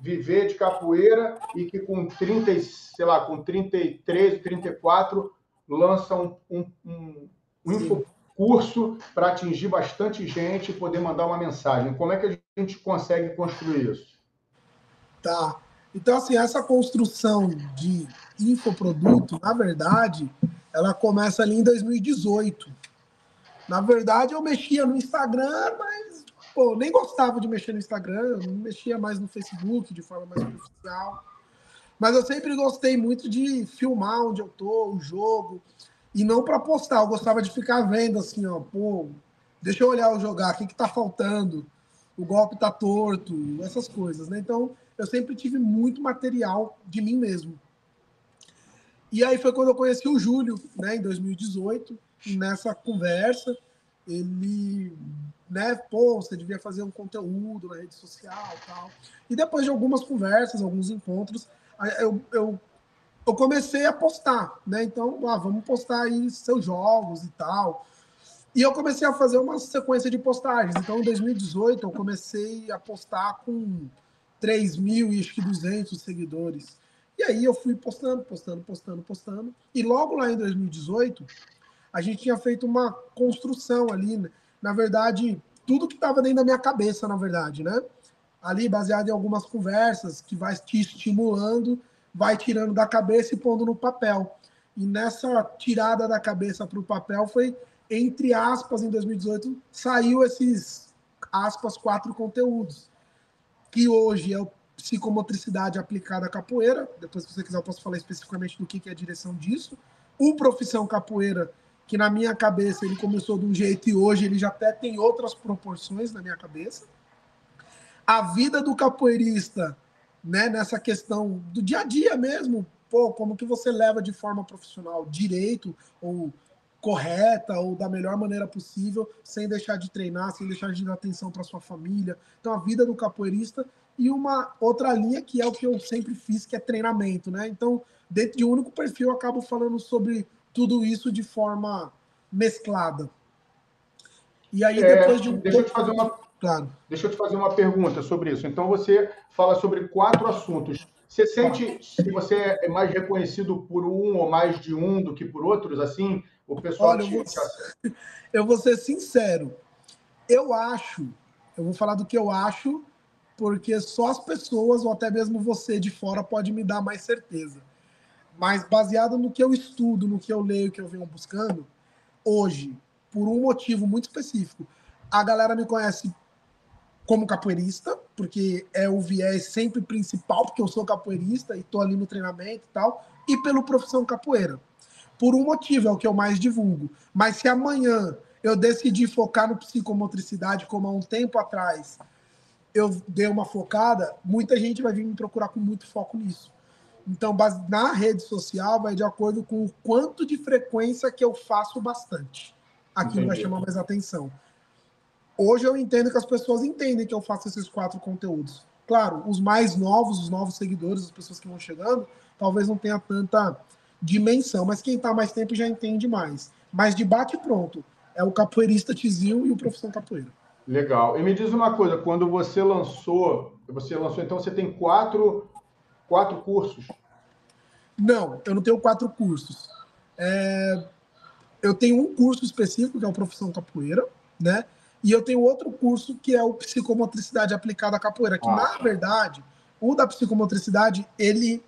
viver de capoeira e que com 30, sei lá, com 33, 34 lança um infocurso para atingir bastante gente e poder mandar uma mensagem. Como é que a gente consegue construir isso? Tá. Então, assim, essa construção de infoproduto, na verdade, ela começa ali em 2018. Na verdade, eu mexia no Instagram, mas nem gostava de mexer no Instagram, eu mexia mais no Facebook, de forma mais profissional. Mas eu sempre gostei muito de filmar onde eu tô, o jogo, e não para postar. Eu gostava de ficar vendo assim, ó, pô, deixa eu olhar o jogar, o que tá faltando? O golpe tá torto, essas coisas, né? Então, eu sempre tive muito material de mim mesmo. E aí foi quando eu conheci o Júlio, né, em 2018, nessa conversa, ele, né, pô, você devia fazer um conteúdo na rede social e tal. E depois de algumas conversas, alguns encontros, eu comecei a postar, né? Então, vamos postar aí seus jogos e tal. E eu comecei a fazer uma sequência de postagens. Então, em 2018, eu comecei a postar com 3.200 seguidores. E aí eu fui postando. E logo lá em 2018, a gente tinha feito uma construção ali, né? Na verdade, tudo que estava dentro da minha cabeça, na verdade, né? Ali, baseado em algumas conversas, que vai te estimulando, vai tirando da cabeça e pondo no papel. E nessa tirada da cabeça para o papel foi, entre aspas, em 2018, saiu esses, aspas, 4 conteúdos, que hoje é o psicomotricidade aplicada à capoeira. Depois, se você quiser, eu posso falar especificamente do que é a direção disso. O profissão capoeira, que na minha cabeça ele começou de um jeito e hoje ele já até tem outras proporções na minha cabeça. A vida do capoeirista, né, nessa questão do dia a dia mesmo, pô, como que você leva de forma profissional, direito ou correta ou da melhor maneira possível, sem deixar de treinar, sem deixar de dar atenção para sua família. Então, a vida do capoeirista e uma outra linha que é o que eu sempre fiz, que é treinamento, né? Então, dentro de um único perfil, eu acabo falando sobre tudo isso de forma mesclada. E aí, depois de um deixa eu te fazer uma Claro. Deixa eu te fazer uma pergunta sobre isso. Então, você fala sobre 4 assuntos. Você sente que você é mais reconhecido por um ou mais de um do que por outros? Assim, o pessoal Olha, eu vou ser sincero. Eu vou falar do que eu acho, porque só as pessoas, ou até mesmo você de fora, pode me dar mais certeza. Mas baseado no que eu estudo, no que eu leio, que eu venho buscando, hoje, por um motivo muito específico, a galera me conhece como capoeirista, porque é o viés sempre principal, porque eu sou capoeirista e estou ali no treinamento e tal, e pelo profissão capoeira. Por um motivo, é o que eu mais divulgo. Mas se amanhã eu decidir focar no psicomotricidade, como há um tempo atrás eu dei uma focada, muita gente vai vir me procurar com muito foco nisso. Então, na rede social, vai de acordo com o quanto de frequência que eu faço bastante. Aquilo vai chamar mais atenção. Hoje eu entendo que as pessoas entendem que eu faço esses 4 conteúdos. Claro, os mais novos, os novos seguidores, as pessoas que vão chegando, talvez não tenha tanta dimensão, mas quem está mais tempo já entende mais. Mas de bate pronto, é o capoeirista Tizil e o profissão capoeira. Legal. E me diz uma coisa, quando você lançou, então você tem 4 cursos? Não, eu não tenho 4 cursos. Eu tenho um curso específico, que é o Profissão Capoeira, né? E eu tenho outro curso que é o Psicomotricidade Aplicada à Capoeira, que na verdade, o da psicomotricidade, ele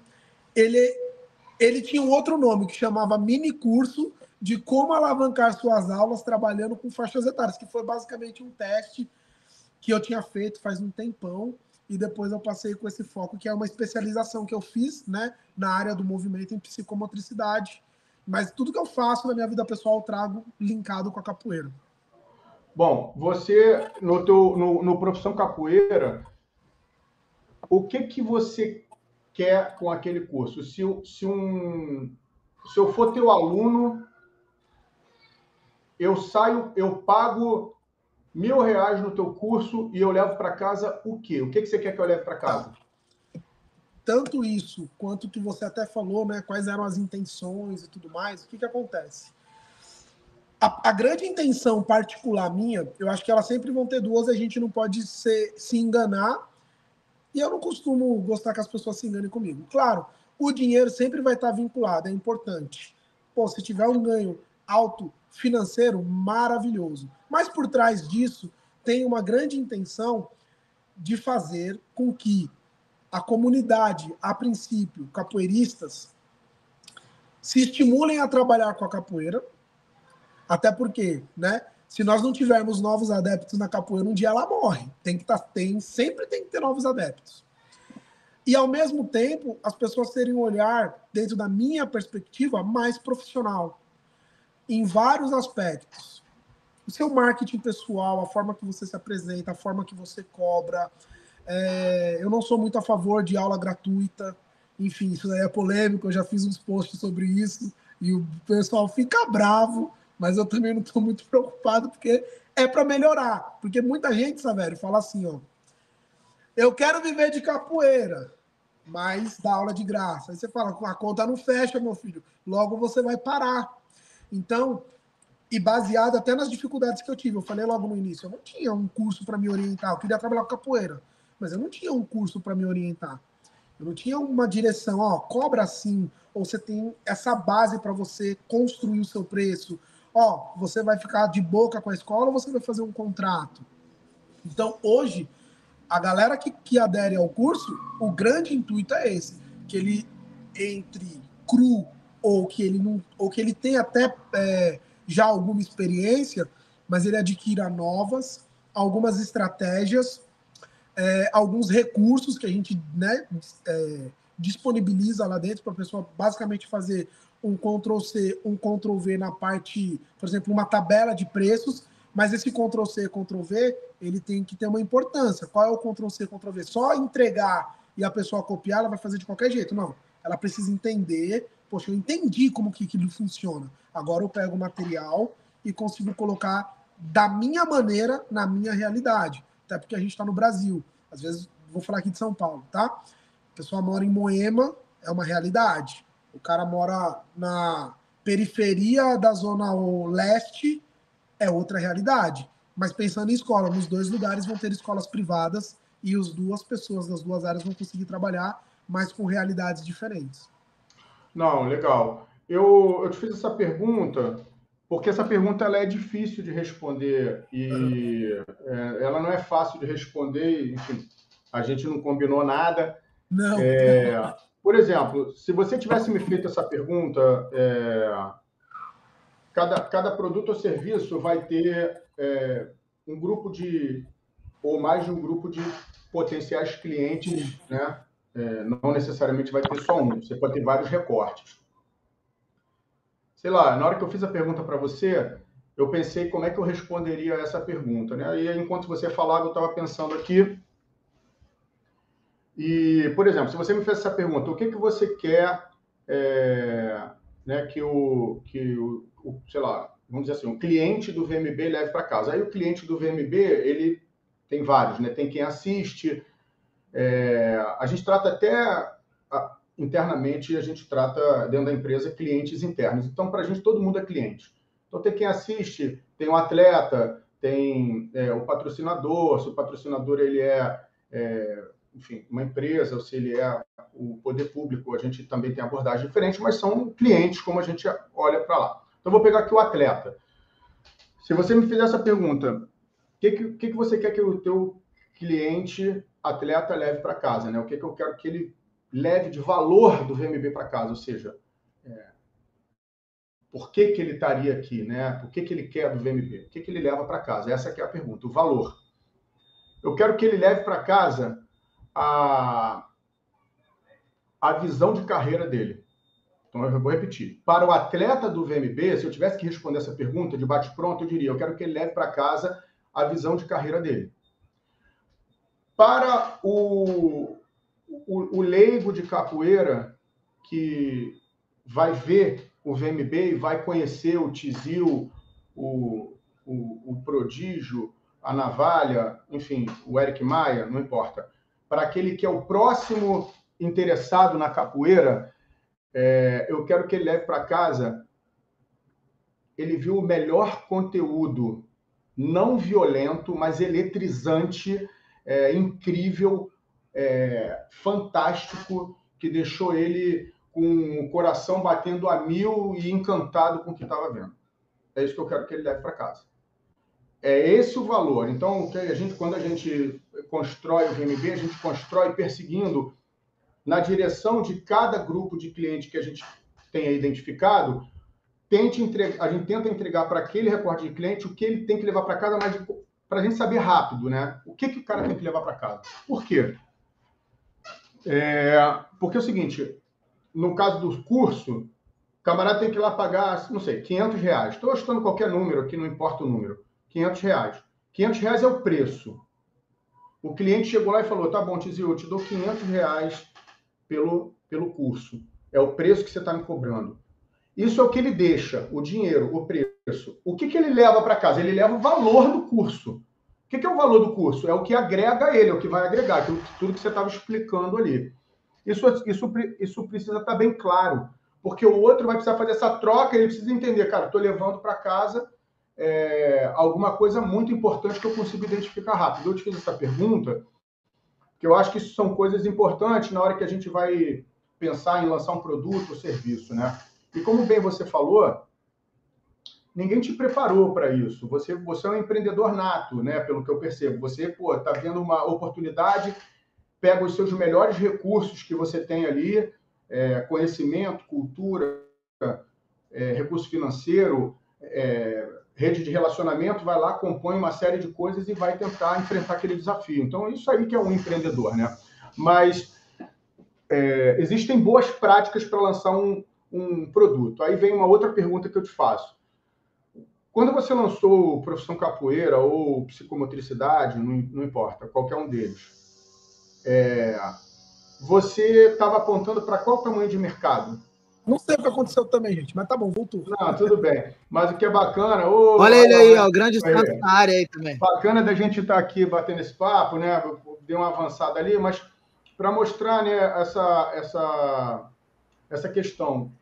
tinha um outro nome, que chamava Mini Curso de Como Alavancar Suas Aulas Trabalhando com Faixas Etárias, que foi basicamente um teste que eu tinha feito faz um tempão, e depois eu passei com esse foco, que é uma especialização que eu fiz, né, na área do movimento em psicomotricidade. Mas tudo que eu faço na minha vida pessoal eu trago linkado com a capoeira. Bom, você, no Profissão Capoeira, o que você quer com aquele curso? Se eu for teu aluno, eu pago R$ 1.000 no teu curso e eu levo para casa o quê? O que você quer que eu leve para casa? Tanto isso, quanto que você até falou, né? Quais eram as intenções e tudo mais, o que acontece? A grande intenção particular minha, eu acho que elas sempre vão ter duas, a gente não pode se enganar, e eu não costumo gostar que as pessoas se enganem comigo. Claro, o dinheiro sempre vai estar vinculado, é importante. Pô, se tiver um ganho alto financeiro, maravilhoso. Mas por trás disso, tem uma grande intenção de fazer com que a comunidade, a princípio, capoeiristas, se estimulem a trabalhar com a capoeira, até porque, né, se nós não tivermos novos adeptos na capoeira, um dia ela morre. Sempre tem que ter novos adeptos. E, ao mesmo tempo, as pessoas terem um olhar, dentro da minha perspectiva, mais profissional, em vários aspectos. O seu marketing pessoal, a forma que você se apresenta, a forma que você cobra. Eu não sou muito a favor de aula gratuita. Enfim, isso daí é polêmico, eu já fiz uns posts sobre isso e o pessoal fica bravo, mas eu também não estou muito preocupado, porque é para melhorar. Porque muita gente, Savério, fala assim, ó, eu quero viver de capoeira, mas dá aula de graça. Aí você fala, a conta não fecha, meu filho, logo você vai parar. Então, e baseado até nas dificuldades que eu tive, eu falei logo no início, eu não tinha um curso para me orientar, eu queria trabalhar com capoeira, mas eu não tinha um curso para me orientar. Eu não tinha uma direção, ó, cobra assim, ou você tem essa base para você construir o seu preço. Ó, você vai ficar de boca com a escola ou você vai fazer um contrato? Então, hoje, a galera que adere ao curso, o grande intuito é esse, que ele entre cru ou que ele não, ou que ele tenha até já alguma experiência, mas ele adquira novas, algumas estratégias, alguns recursos que a gente, né, disponibiliza lá dentro para a pessoa basicamente fazer um Ctrl+C, um Ctrl+V na parte, por exemplo, uma tabela de preços, mas esse Ctrl+C, Ctrl+V, ele tem que ter uma importância. Qual é o Ctrl+C, Ctrl+V? Só entregar e a pessoa copiar, ela vai fazer de qualquer jeito. Não, ela precisa entender, poxa, eu entendi como que aquilo funciona. Agora eu pego o material e consigo colocar da minha maneira, na minha realidade. Até porque a gente está no Brasil. Às vezes, vou falar aqui de São Paulo, tá? A pessoa mora em Moema, é uma realidade. O cara mora na periferia da zona leste, é outra realidade. Mas pensando em escola, nos dois lugares vão ter escolas privadas e as duas pessoas das duas áreas vão conseguir trabalhar, mas com realidades diferentes. Não, legal. Eu te fiz essa pergunta porque essa pergunta ela é difícil de responder e ela não é fácil de responder. Enfim, a gente não combinou nada. Não. Por exemplo, se você tivesse me feito essa pergunta, cada produto ou serviço vai ter um grupo de, ou mais de um grupo de potenciais clientes, né? Não necessariamente vai ter só um, você pode ter vários recortes. Sei lá, na hora que eu fiz a pergunta para você, eu pensei como é que eu responderia essa pergunta, né? E enquanto você falava, eu estava pensando aqui. E, por exemplo, se você me fez essa pergunta, o que você quer né, que sei lá, vamos dizer assim, o cliente do VMB leve para casa? Aí o cliente do VMB, ele tem vários, né? Tem quem assiste. A gente trata até internamente, a gente trata dentro da empresa clientes internos. Então, para a gente, todo mundo é cliente. Então, tem quem assiste, tem o atleta, tem o patrocinador. Se o patrocinador ele enfim, uma empresa, ou se ele é o poder público, a gente também tem abordagem diferente, mas são clientes, como a gente olha para lá. Então, vou pegar aqui o atleta. Se você me fizer essa pergunta, o que você quer que o teu cliente atleta leve para casa, né? O que eu quero que ele leve de valor do VMB para casa, ou seja, por que ele estaria aqui, né? Por que ele quer do VMB? O que ele leva para casa? Essa que é a pergunta, o valor. Eu quero que ele leve para casa a visão de carreira dele. Então, eu vou repetir. Para o atleta do VMB, se eu tivesse que responder essa pergunta de bate-pronto, eu diria, eu quero que ele leve para casa a visão de carreira dele. Para o leigo de capoeira que vai ver o VMB e vai conhecer o Tizil, o Prodígio, a Navalha, enfim, o Eric Maia, não importa. Para aquele que é o próximo interessado na capoeira, eu quero que ele leve para casa, ele viu o melhor conteúdo, não violento, mas eletrizante, incrível, fantástico, que deixou ele com o coração batendo a 1000 e encantado com o que estava vendo. É isso que eu quero que ele leve para casa. É esse o valor. Então, quando a gente constrói o VMB, a gente constrói perseguindo na direção de cada grupo de cliente que a gente tenha identificado, a gente tenta entregar para aquele recorte de cliente o que ele tem que levar para casa, mas para a gente saber rápido, né? O que o cara tem que levar para casa. Por quê? Porque é o seguinte, no caso do curso, o camarada tem que ir lá pagar, não sei, R$ 500. Estou chutando qualquer número aqui, não importa o número. R$ 500. R$ 500 é o preço. O cliente chegou lá e falou, tá bom, Tizio, eu te dou R$ 500 pelo curso. É o preço que você está me cobrando. Isso é o que ele deixa, o dinheiro, o preço. O que ele leva para casa? Ele leva o valor do curso. O que é o valor do curso? É o que agrega ele, é o que vai agregar, tudo que você estava explicando ali. Isso precisa estar bem claro, porque o outro vai precisar fazer essa troca, ele precisa entender, cara, estou levando para casa alguma coisa muito importante que eu consigo identificar rápido. Eu te fiz essa pergunta, que eu acho que isso são coisas importantes na hora que a gente vai pensar em lançar um produto ou serviço, né? E como bem você falou, ninguém te preparou para isso. Você é um empreendedor nato, né? Pelo que eu percebo. Você, está vendo uma oportunidade, pega os seus melhores recursos que você tem ali, conhecimento, cultura, recurso financeiro, rede de relacionamento, vai lá, compõe uma série de coisas e vai tentar enfrentar aquele desafio. Então, isso aí que é um empreendedor, né? Mas existem boas práticas para lançar um produto. Aí vem uma outra pergunta que eu te faço. Quando você lançou o Profissão Capoeira ou Psicomotricidade, não importa, qualquer um deles, você estava apontando para qual tamanho de mercado? Não sei o que aconteceu também, gente, mas tá bom, voltou. Não, tudo bem. Mas o que é bacana... Olha ele aí, ó, o grande Santos na área aí também. Bacana da gente estar aqui batendo esse papo, né? Deu uma avançada ali, mas para mostrar, né, essa questão.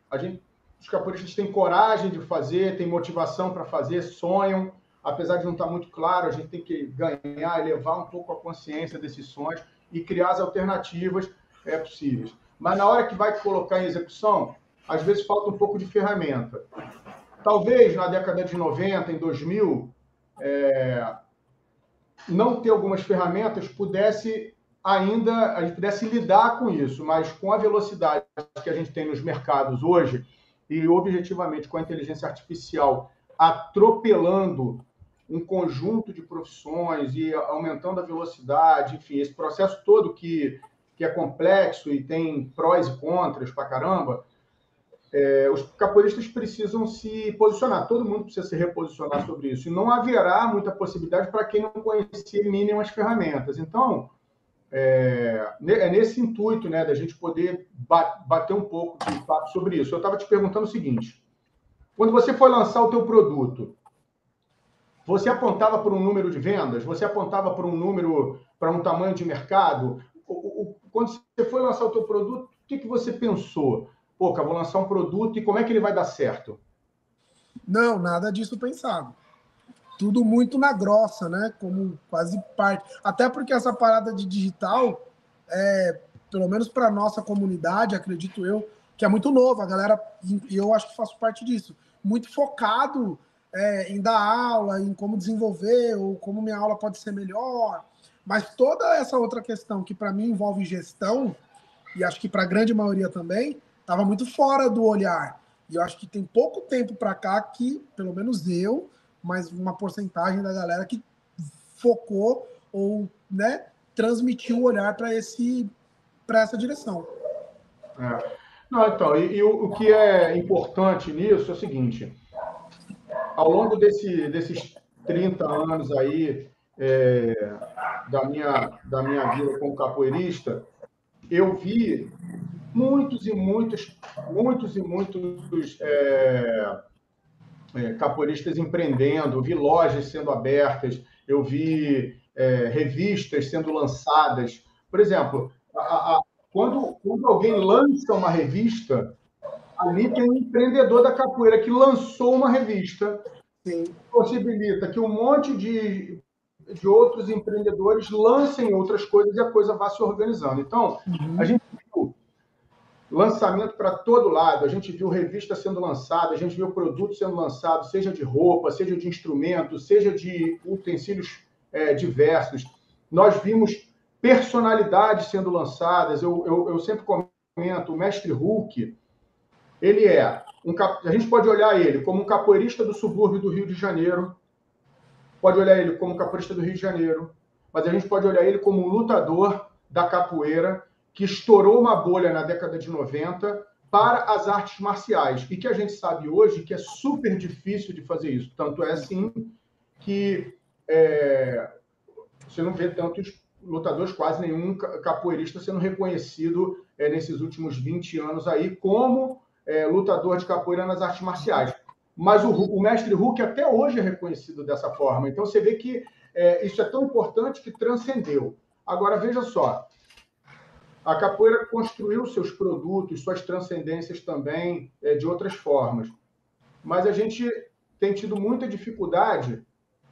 Os capoeiristas têm coragem de fazer, têm motivação para fazer, sonham, apesar de não estar muito claro, a gente tem que ganhar, elevar um pouco a consciência desses sonhos e criar as alternativas possíveis. Mas na hora que vai colocar em execução, às vezes falta um pouco de ferramenta. Talvez na década de 90, em 2000, não ter algumas ferramentas a gente pudesse lidar com isso, mas com a velocidade que a gente tem nos mercados hoje e objetivamente com a inteligência artificial atropelando um conjunto de profissões e aumentando a velocidade, enfim, esse processo todo que é complexo e tem prós e contras pra caramba, os capoeiristas precisam se posicionar, todo mundo precisa se reposicionar sobre isso, e não haverá muita possibilidade para quem não conhecer mínimas ferramentas. Então, nesse intuito, né, da gente poder bater um pouco de papo sobre isso. Eu estava te perguntando o seguinte, quando você foi lançar o teu produto, você apontava por um número de vendas? Você apontava por um número, para um tamanho de mercado? Quando você foi lançar o teu produto, o que você pensou? Pô, cara, vou lançar um produto e como é que ele vai dar certo? Não, nada disso pensado. Tudo muito na grossa, né? Como quase parte. Até porque essa parada de digital, pelo menos para a nossa comunidade, acredito eu, que é muito novo. A galera, e eu acho que faço parte disso, muito focado em dar aula, em como desenvolver, ou como minha aula pode ser melhor. Mas toda essa outra questão que para mim envolve gestão, e acho que para a grande maioria também, estava muito fora do olhar. E eu acho que tem pouco tempo para cá que, pelo menos eu, mas uma porcentagem da galera que focou ou, né, transmitiu o olhar para essa direção. Não, então, e o que é importante nisso é o seguinte, ao longo desses 30 anos aí da minha vida como capoeirista, eu vi muitos capoeiristas empreendendo, eu vi lojas sendo abertas, eu vi revistas sendo lançadas. Por exemplo, quando alguém lança uma revista, ali tem um empreendedor da capoeira que lançou uma revista, que possibilita que um monte de outros empreendedores lancem outras coisas e a coisa vá se organizando. Então, a gente viu lançamento para todo lado, a gente viu revista sendo lançada, a gente viu produto sendo lançado, seja de roupa, seja de instrumento, seja de utensílios diversos. Nós vimos personalidades sendo lançadas. Eu sempre comento, o Mestre Hulk, ele a gente pode olhar ele como um capoeirista do subúrbio do Rio de Janeiro, pode olhar ele como um capoeirista do Rio de Janeiro, mas a gente pode olhar ele como um lutador da capoeira que estourou uma bolha na década de 90 para as artes marciais, e que a gente sabe hoje que é super difícil de fazer isso. Tanto é assim que você não vê tantos lutadores, quase nenhum capoeirista sendo reconhecido nesses últimos 20 anos aí como lutador de capoeira nas artes marciais. Mas o mestre Huck até hoje é reconhecido dessa forma. Então você vê que isso é tão importante que transcendeu. Agora, veja só, a capoeira construiu seus produtos, suas transcendências também de outras formas. Mas a gente tem tido muita dificuldade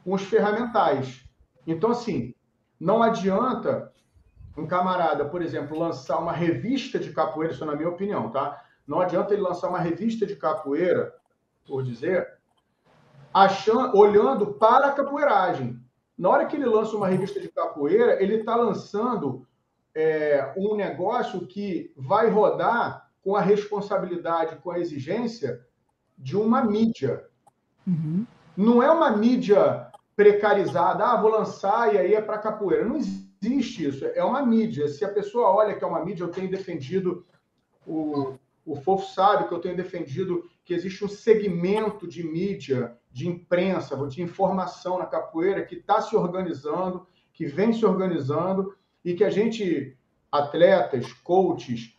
com os ferramentais. Então, assim, não adianta um camarada, por exemplo, lançar uma revista de capoeira, isso é na minha opinião, tá? Não adianta ele lançar uma revista de capoeira, por dizer, olhando para a capoeiragem. Na hora que ele lança uma revista de capoeira, ele está lançando um negócio que vai rodar com a responsabilidade, com a exigência de uma mídia. Uhum. Não é uma mídia precarizada, vou lançar e aí é para capoeira. Não existe isso, é uma mídia. Se a pessoa olha que é uma mídia, eu tenho defendido, o Fofo sabe que eu tenho defendido que existe um segmento de mídia, de imprensa, de informação na capoeira que está se organizando, que vem se organizando, e que a gente, atletas, coaches,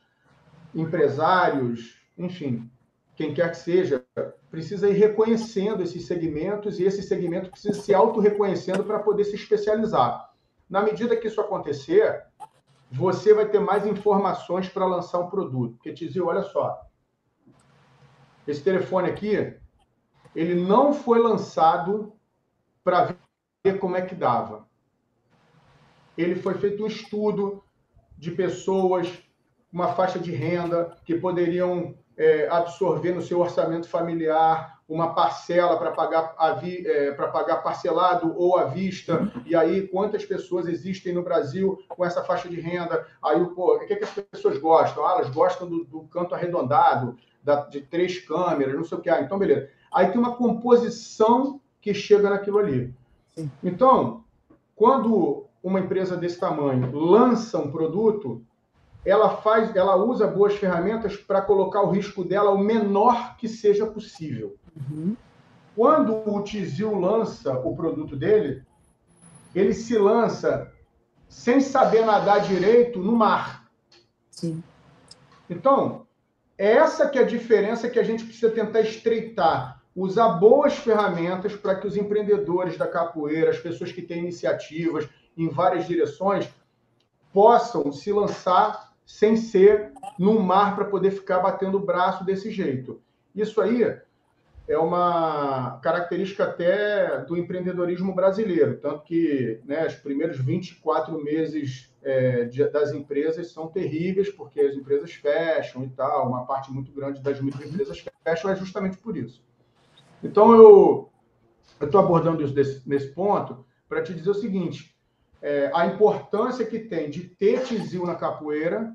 empresários, enfim, quem quer que seja, precisa ir reconhecendo esses segmentos, e esse segmento precisa se auto-reconhecendo para poder se especializar. Na medida que isso acontecer, você vai ter mais informações para lançar um produto. Porque, Tizio, olha só, esse telefone aqui, ele não foi lançado para ver como é que dava. Ele foi feito um estudo de pessoas, uma faixa de renda, que poderiam absorver no seu orçamento familiar uma parcela para pagar parcelado ou à vista, e aí quantas pessoas existem no Brasil com essa faixa de renda, aí o que as pessoas gostam? Elas gostam do canto arredondado, de 3 câmeras, não sei o que. Então, beleza. Aí tem uma composição que chega naquilo ali. Então, quando uma empresa desse tamanho lança um produto, ela usa boas ferramentas para colocar o risco dela o menor que seja possível. Uhum. Quando o Tizil lança o produto dele, ele se lança sem saber nadar direito no mar. Sim. Então, essa que é a diferença que a gente precisa tentar estreitar. Usar boas ferramentas para que os empreendedores da capoeira, as pessoas que têm iniciativas em várias direções, possam se lançar sem ser num mar para poder ficar batendo o braço desse jeito. Isso aí é uma característica até do empreendedorismo brasileiro, tanto que os primeiros 24 meses das empresas são terríveis, porque as empresas fecham e tal, uma parte muito grande das microempresas fecham justamente por isso. Então, eu estou abordando isso nesse ponto para te dizer o seguinte, a importância que tem de ter Tizil na capoeira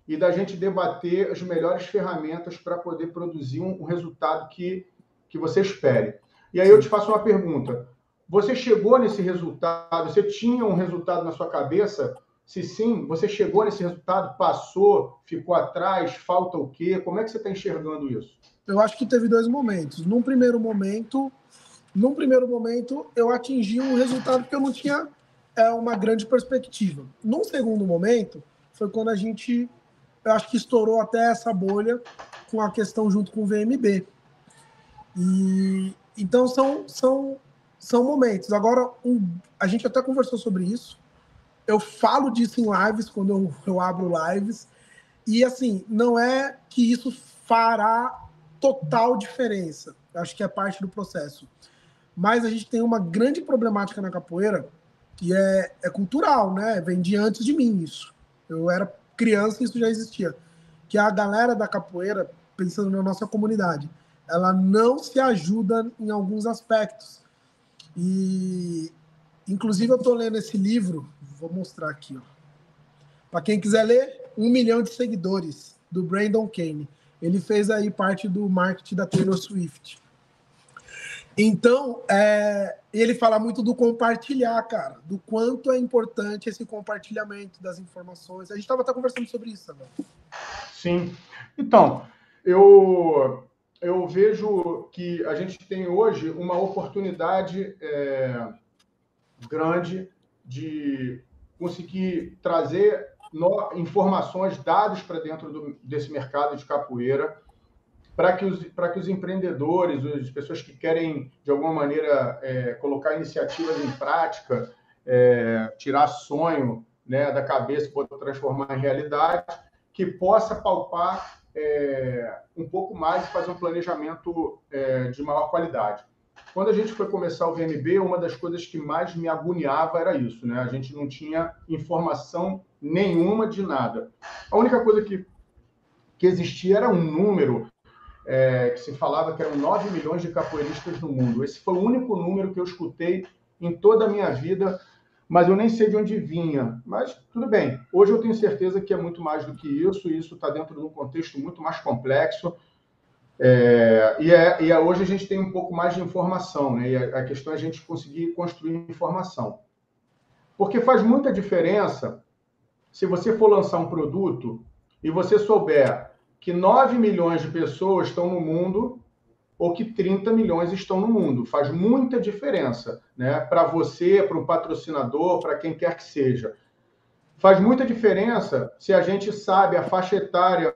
e da gente debater as melhores ferramentas para poder produzir um resultado que você espere. E aí eu te faço uma pergunta. Você chegou nesse resultado? Você tinha um resultado na sua cabeça? Se sim, você chegou nesse resultado? Passou? Ficou atrás? Falta o quê? Como é que você está enxergando isso? Eu acho que teve 2 momentos. Num primeiro momento, eu atingi um resultado que eu não tinha uma grande perspectiva. Num segundo momento, foi quando a gente, eu acho que estourou até essa bolha com a questão junto com o VMB. E então são momentos. Agora, a gente até conversou sobre isso. Eu falo disso em lives, quando eu abro lives. E, assim, não é que isso fará total diferença. Eu acho que é parte do processo. Mas a gente tem uma grande problemática na capoeira que é cultural, né? Vem de antes de mim isso. Eu era criança e isso já existia. Que a galera da capoeira, pensando na nossa comunidade, ela não se ajuda em alguns aspectos. E, inclusive, eu estou lendo esse livro, vou mostrar aqui, para quem quiser ler, 1 milhão de seguidores, do Brandon Kane. Ele fez aí parte do marketing da Taylor Swift. Então, ele fala muito do compartilhar, cara, do quanto é importante esse compartilhamento das informações. A gente estava até conversando sobre isso também. Sim. Então, eu vejo que a gente tem hoje uma oportunidade grande de conseguir trazer informações, dados para dentro desse mercado de capoeira, para que os empreendedores, as pessoas que querem, de alguma maneira, colocar iniciativas em prática, tirar sonho, né, da cabeça e poder transformar em realidade, que possa palpar um pouco mais e fazer um planejamento de maior qualidade. Quando a gente foi começar o VMB, uma das coisas que mais me agoniava era isso, né? A gente não tinha informação nenhuma de nada. A única coisa que existia era um número que se falava que eram 9 milhões de capoeiristas no mundo. Esse foi o único número que eu escutei em toda a minha vida, mas eu nem sei de onde vinha. Mas tudo bem. Hoje eu tenho certeza que é muito mais do que isso, e isso está dentro de um contexto muito mais complexo. Hoje a gente tem um pouco mais de informação, né? E a questão é a gente conseguir construir informação. Porque faz muita diferença se você for lançar um produto e você souber que 9 milhões de pessoas estão no mundo ou que 30 milhões estão no mundo. Faz muita diferença, né? Para você, para o patrocinador, para quem quer que seja. Faz muita diferença se a gente sabe a faixa etária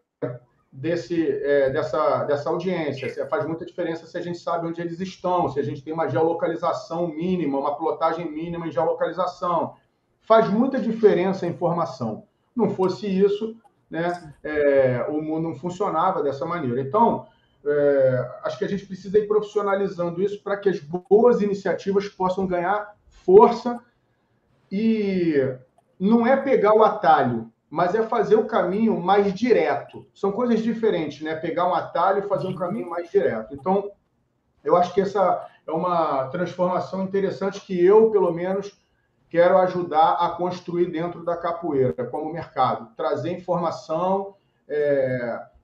dessa audiência. Faz muita diferença se a gente sabe onde eles estão, se a gente tem uma geolocalização mínima, uma plotagem mínima em geolocalização. Faz muita diferença a informação. Não fosse isso, né, o mundo não funcionava dessa maneira. Então, acho que a gente precisa ir profissionalizando isso para que as boas iniciativas possam ganhar força, e não é pegar o atalho, mas é fazer o caminho mais direto. São coisas diferentes, né? Pegar um atalho e fazer um caminho mais direto. Então, eu acho que essa é uma transformação interessante que eu, pelo menos, quero ajudar a construir dentro da capoeira, como mercado. Trazer informação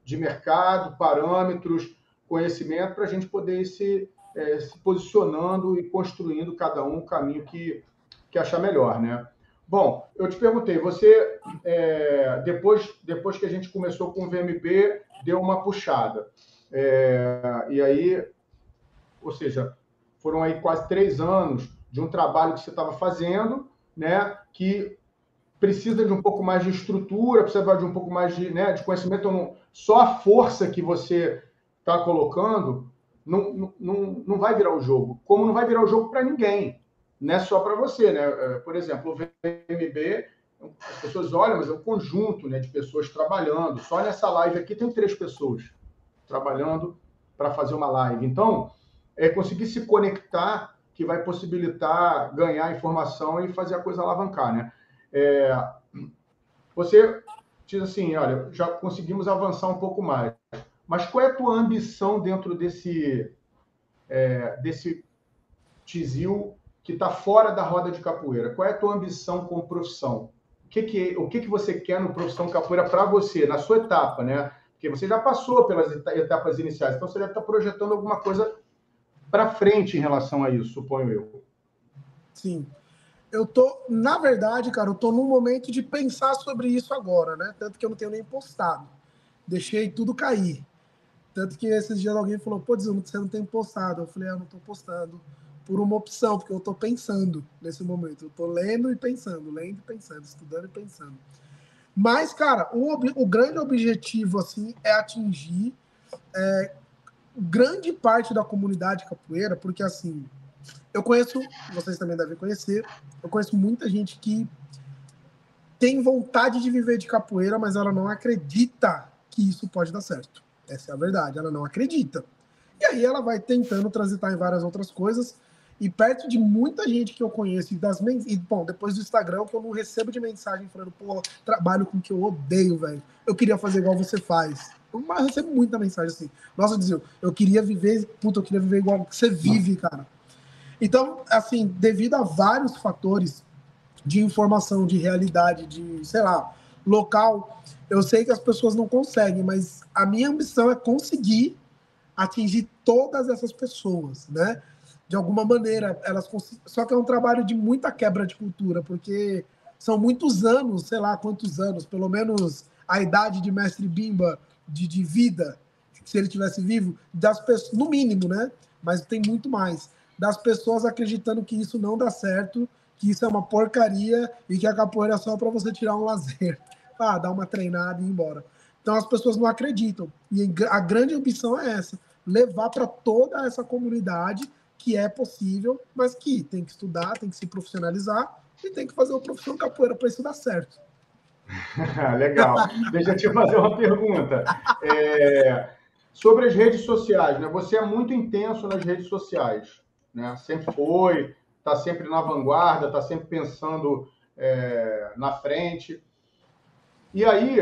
de mercado, parâmetros, conhecimento, para a gente poder ir se posicionando e construindo cada um o caminho que achar melhor, né? Bom, eu te perguntei, você, depois que a gente começou com o VMB, deu uma puxada. E aí, ou seja, foram aí quase 3 anos de um trabalho que você estava fazendo, né, que precisa de um pouco mais de estrutura, precisa de um pouco mais de conhecimento. Então, só a força que você está colocando não vai virar o jogo. Como não vai virar o jogo para ninguém. Não é só para você, né? Por exemplo, o VMB, as pessoas olham, mas é um conjunto, né, de pessoas trabalhando. Só nessa live aqui tem 3 pessoas trabalhando para fazer uma live. Então, conseguir se conectar que vai possibilitar ganhar informação e fazer a coisa alavancar, né? Você diz assim, olha, já conseguimos avançar um pouco mais, mas qual é a tua ambição dentro desse tizil que está fora da roda de capoeira? Qual é a tua ambição como profissão? O que você quer no profissão capoeira para você, na sua etapa, né? Porque você já passou pelas etapas iniciais, então você deve estar projetando alguma coisa para frente em relação a isso, suponho eu. Sim. Na verdade, cara, eu tô num momento de pensar sobre isso agora, né? Tanto que eu não tenho nem postado. Deixei tudo cair. Tanto que esses dias alguém falou, pô, você não tem postado. Eu falei, eu não tô postando por uma opção, porque eu tô pensando nesse momento. Eu tô lendo e pensando, estudando e pensando. Mas, cara, o grande objetivo, assim, é atingir grande parte da comunidade capoeira, porque, assim, eu conheço, vocês também devem conhecer, eu conheço muita gente que tem vontade de viver de capoeira, mas ela não acredita que isso pode dar certo. Essa é a verdade, ela não acredita. E aí ela vai tentando transitar em várias outras coisas, e perto de muita gente que eu conheço, bom, depois do Instagram, que eu não recebo de mensagem falando, pô, trabalho com o que eu odeio, velho. Eu queria fazer igual você faz. Eu recebo muita mensagem assim. Nossa, dizia, eu queria viver igual você vive, cara. Então, assim, devido a vários fatores de informação, de realidade, de, sei lá, local, eu sei que as pessoas não conseguem, mas a minha ambição é conseguir atingir todas essas pessoas, né? de alguma maneira, só que é um trabalho de muita quebra de cultura, porque são muitos anos, sei lá quantos anos, pelo menos a idade de Mestre Bimba de vida, se ele tivesse vivo, das pessoas, no mínimo, né? Mas tem muito mais, das pessoas acreditando que isso não dá certo, que isso é uma porcaria e que a capoeira é só para você tirar um lazer, dar uma treinada e ir embora. Então as pessoas não acreditam. E a grande ambição é essa, levar para toda essa comunidade que é possível, mas que tem que estudar, tem que se profissionalizar e tem que fazer o profissão capoeira para isso dar certo. Legal. Deixa eu te fazer uma pergunta. Sobre as redes sociais, né? Você é muito intenso nas redes sociais, né? Sempre foi, está sempre na vanguarda, está sempre pensando na frente. E aí,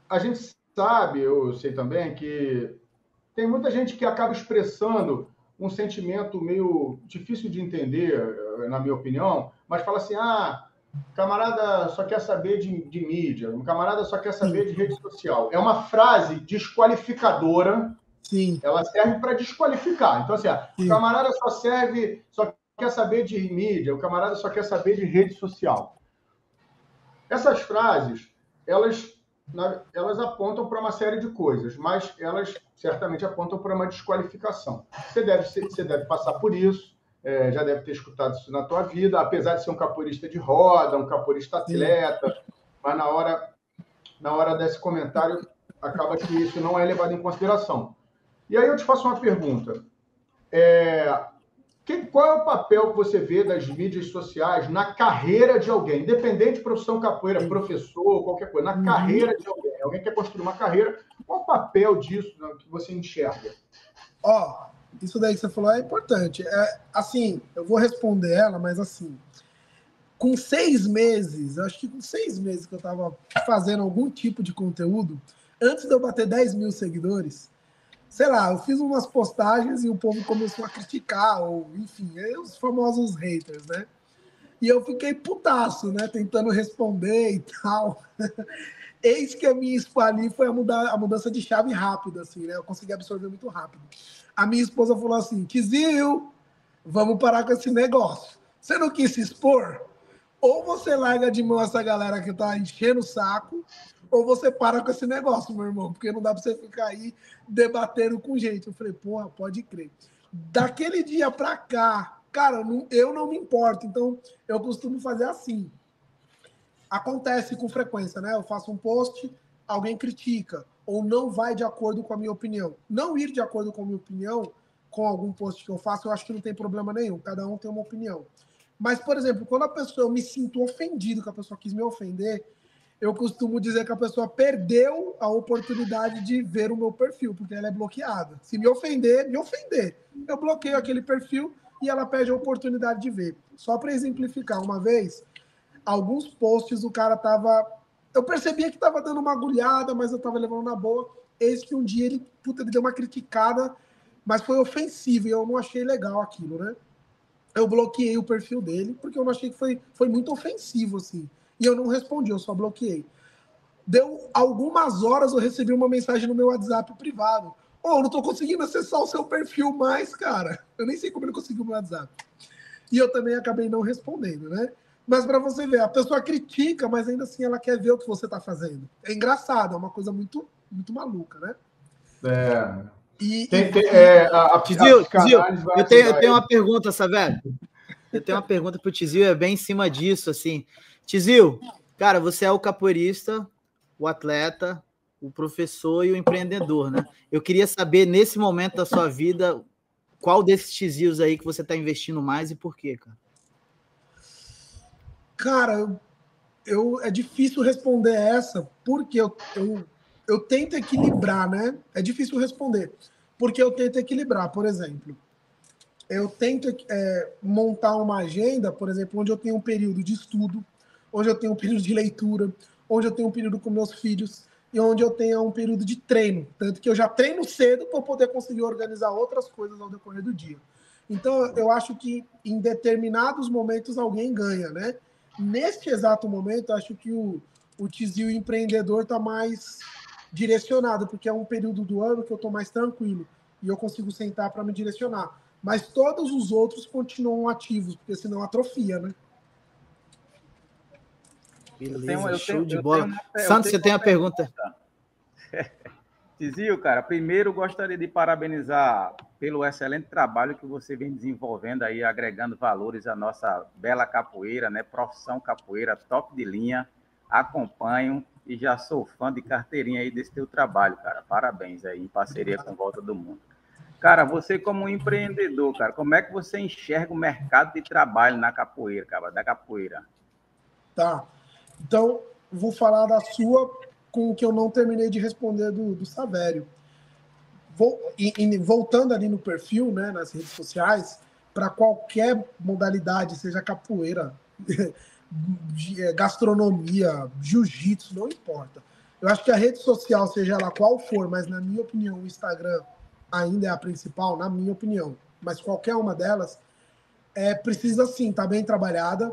a gente sabe, eu sei também, que tem muita gente que acaba expressando um sentimento meio difícil de entender, na minha opinião, mas fala assim, camarada só quer saber de mídia, um camarada só quer saber de rede social. É uma frase desqualificadora. Sim. Ela serve para desqualificar. Então, assim, o camarada só quer saber de mídia, o camarada só quer saber de rede social. Essas frases, elas apontam para uma série de coisas, mas elas certamente apontam para uma desqualificação. Você deve passar por isso, já deve ter escutado isso na tua vida, apesar de ser um capoeirista de roda, um capoeirista atleta, mas na hora desse comentário, acaba que isso não é levado em consideração. E aí eu te faço uma pergunta. Qual é o papel que você vê das mídias sociais na carreira de alguém, independente de profissão capoeira, professor, qualquer coisa, na carreira de alguém? Alguém quer construir uma carreira, qual o papel disso, né, que você enxerga? Isso daí que você falou é importante. Assim, eu vou responder ela, mas assim, com 6 meses, acho que com 6 meses que eu estava fazendo algum tipo de conteúdo, antes de eu bater 10 mil seguidores, sei lá, eu fiz umas postagens e o povo começou a criticar, ou enfim, os famosos haters, né? E eu fiquei putaço, né? Tentando responder e tal. Eis que a minha ali foi a mudança de chave rápida, assim, né? Eu consegui absorver muito rápido. A minha esposa falou assim, Tizil, vamos parar com esse negócio. Você não quis se expor? Ou você larga de mão essa galera que tá enchendo o saco, ou você para com esse negócio, meu irmão, porque não dá para você ficar aí debatendo com gente. Eu falei, porra, pode crer. Daquele dia para cá, cara, eu não me importo, então eu costumo fazer assim. Acontece com frequência, né? Eu faço um post, alguém critica, ou não vai de acordo com a minha opinião. Não ir de acordo com a minha opinião, com algum post que eu faço, eu acho que não tem problema nenhum, cada um tem uma opinião. Mas, por exemplo, quando eu me sinto ofendido, que a pessoa quis me ofender, eu costumo dizer que a pessoa perdeu a oportunidade de ver o meu perfil, porque ela é bloqueada. Se me ofender, eu bloqueio aquele perfil e ela perde a oportunidade de ver. Só para exemplificar, uma vez, alguns posts o cara tava... Eu percebia que tava dando uma agulhada, mas eu tava levando na boa. Eis que um dia ele deu uma criticada, mas foi ofensivo e eu não achei legal aquilo, né? Eu bloqueei o perfil dele, porque eu não achei que foi muito ofensivo, assim. E eu não respondi, eu só bloqueei. Deu algumas horas, eu recebi uma mensagem no meu WhatsApp privado. Eu não tô conseguindo acessar o seu perfil mais, cara. Eu nem sei como ele conseguiu o meu WhatsApp. E eu também acabei não respondendo, né? Mas para você ver, a pessoa critica, mas ainda assim ela quer ver o que você tá fazendo. É engraçado, é uma coisa muito, muito maluca, né? Tizil, eu tenho uma pergunta, Savério. Eu tenho uma pergunta pro Tizil, é bem em cima disso, assim. Tizil, cara, você é o capoeirista, o atleta, o professor e o empreendedor, né? Eu queria saber, nesse momento da sua vida, qual desses Tizils aí que você está investindo mais e por quê, cara? Cara, é difícil responder essa, porque eu tento equilibrar, né? É difícil responder, porque eu tento equilibrar. Por exemplo, eu tento montar uma agenda, por exemplo, onde eu tenho um período de estudo, onde eu tenho um período de leitura, onde eu tenho um período com meus filhos e onde eu tenho um período de treino. Tanto que eu já treino cedo para poder conseguir organizar outras coisas ao decorrer do dia. Então, eu acho que em determinados momentos alguém ganha, né? Neste exato momento, acho que o Tizil empreendedor está mais direcionado, porque é um período do ano que eu estou mais tranquilo e eu consigo sentar para me direcionar. mas todos os outros continuam ativos, porque senão atrofia, né? Beleza, show de bola. Santos, você tem a pergunta? Tizio, cara, primeiro gostaria de parabenizar pelo excelente trabalho que você vem desenvolvendo aí, agregando valores à nossa bela capoeira, né? Profissão capoeira, top de linha. Acompanho e já sou fã de carteirinha aí desse teu trabalho, cara. Parabéns aí, em parceria com Volta do Mundo. Cara, você como um empreendedor, cara, como é que você enxerga o mercado de trabalho na capoeira, cara, da capoeira? Tá. Então, vou falar da sua com o que eu não terminei de responder do Savério. Voltando ali no perfil, né, nas redes sociais, para qualquer modalidade, seja capoeira, gastronomia, jiu-jitsu, não importa. Eu acho que a rede social, seja ela qual for, mas na minha opinião, o Instagram ainda é a principal, na minha opinião, mas qualquer uma delas, precisa sim estar bem trabalhada,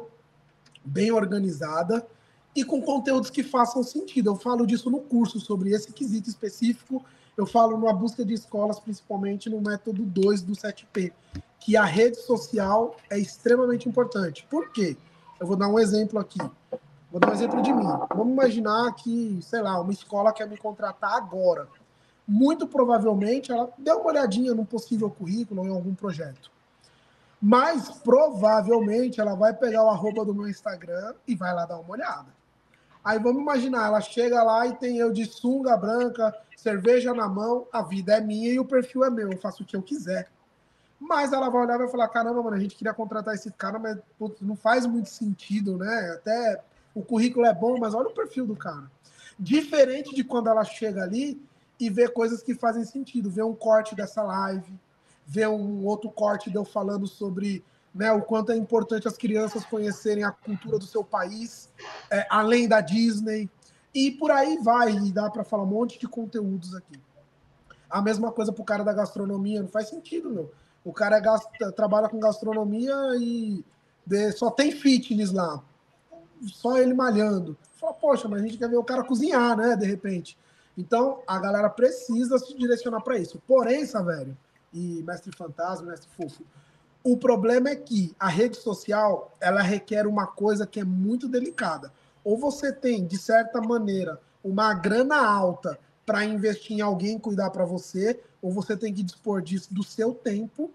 bem organizada, e com conteúdos que façam sentido. Eu falo disso no curso, sobre esse quesito específico. Eu falo na busca de escolas, principalmente no método 2 do 7P, que a rede social é extremamente importante. Por quê? Eu vou dar um exemplo aqui. Vou dar um exemplo de mim. Vamos imaginar que, sei lá, uma escola quer me contratar agora. Muito provavelmente ela deu uma olhadinha num possível currículo ou em algum projeto. Mas provavelmente ela vai pegar o arroba do meu Instagram e vai lá dar uma olhada. Aí vamos imaginar, ela chega lá e tem eu de sunga branca, cerveja na mão, a vida é minha e o perfil é meu, eu faço o que eu quiser. Mas ela vai olhar e vai falar, caramba, mano, a gente queria contratar esse cara, mas putz, não faz muito sentido, né? Até o currículo é bom, mas olha o perfil do cara. Diferente de quando ela chega ali e vê coisas que fazem sentido, vê um corte dessa live, vê um outro corte de eu falando sobre, né, o quanto é importante as crianças conhecerem a cultura do seu país, além da Disney, e por aí vai, e dá para falar um monte de conteúdos aqui. A mesma coisa para o cara da gastronomia, não faz sentido, meu. O cara trabalha com gastronomia e só tem fitness lá, só ele malhando. Fala, poxa, mas a gente quer ver o cara cozinhar, né, de repente. Então, a galera precisa se direcionar para isso. Porém, Savério, e Mestre Fantasma, Mestre Fofo, o problema é que a rede social, ela requer uma coisa que é muito delicada. Ou você tem, de certa maneira, uma grana alta para investir em alguém cuidar para você, ou você tem que dispor disso do seu tempo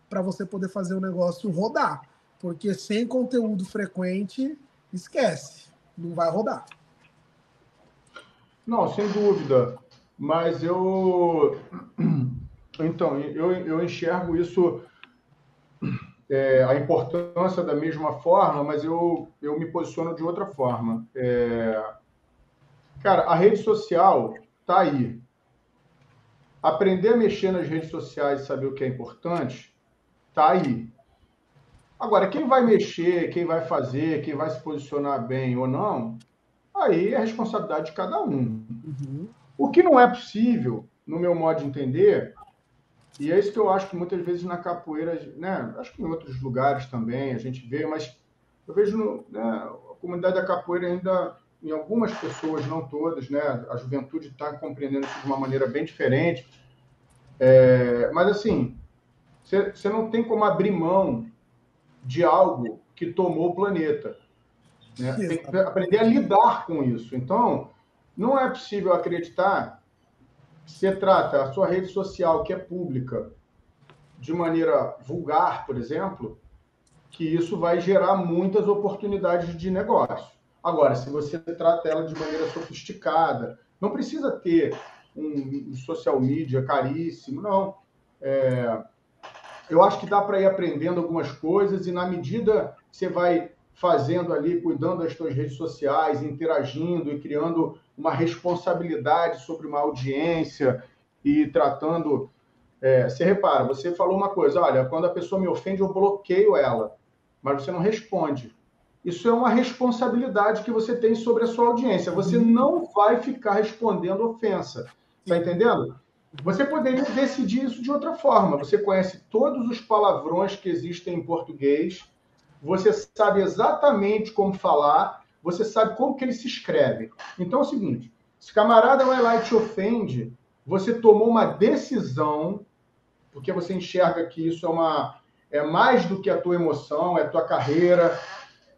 para você poder fazer o negócio rodar. Porque sem conteúdo frequente, esquece, não vai rodar. Não, sem dúvida. Mas eu enxergo isso, a importância da mesma forma, mas eu me posiciono de outra forma. Cara, a rede social está aí. Aprender a mexer nas redes sociais e saber o que é importante, está aí. Agora, quem vai mexer, quem vai fazer, quem vai se posicionar bem ou não, aí é a responsabilidade de cada um. Uhum. O que não é possível, no meu modo de entender, e é isso que eu acho que muitas vezes na capoeira, né, acho que em outros lugares também a gente vê, mas eu vejo a comunidade da capoeira ainda, em algumas pessoas, não todas, né, a juventude está compreendendo isso de uma maneira bem diferente, mas assim, você não tem como abrir mão de algo que tomou o planeta, né? Tem que aprender a lidar com isso. Então, não é possível acreditar que você trata a sua rede social, que é pública, de maneira vulgar, por exemplo, que isso vai gerar muitas oportunidades de negócio. Agora, se você trata ela de maneira sofisticada, não precisa ter um social media caríssimo, não. Eu acho que dá para ir aprendendo algumas coisas e, na medida que você vai fazendo ali, cuidando das suas redes sociais, interagindo e criando uma responsabilidade sobre uma audiência e tratando... você repara, você falou uma coisa, olha, quando a pessoa me ofende, eu bloqueio ela, mas você não responde. Isso é uma responsabilidade que você tem sobre a sua audiência. Você não vai ficar respondendo ofensa. Está entendendo? Você poderia decidir isso de outra forma. Você conhece todos os palavrões que existem em português, você sabe exatamente como falar, você sabe como que ele se escreve. Então é o seguinte, se camarada vai lá e te ofende, você tomou uma decisão porque você enxerga que isso é mais do que a tua emoção, é a tua carreira,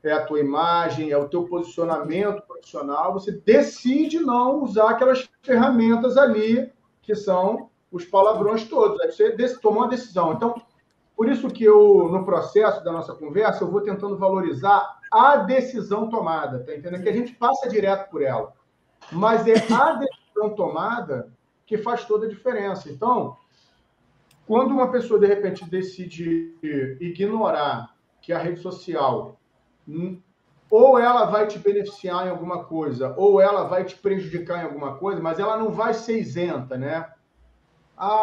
é a tua imagem, é o teu posicionamento profissional, você decide não usar aquelas ferramentas ali, que são os palavrões todos. Aí você tomou uma decisão. Então, por isso que no processo da nossa conversa, eu vou tentando valorizar a decisão tomada, tá entendendo? Que a gente passa direto por ela. Mas é a decisão tomada que faz toda a diferença. Então, quando uma pessoa, de repente, decide ignorar que a rede social ou ela vai te beneficiar em alguma coisa, ou ela vai te prejudicar em alguma coisa, mas ela não vai ser isenta, né?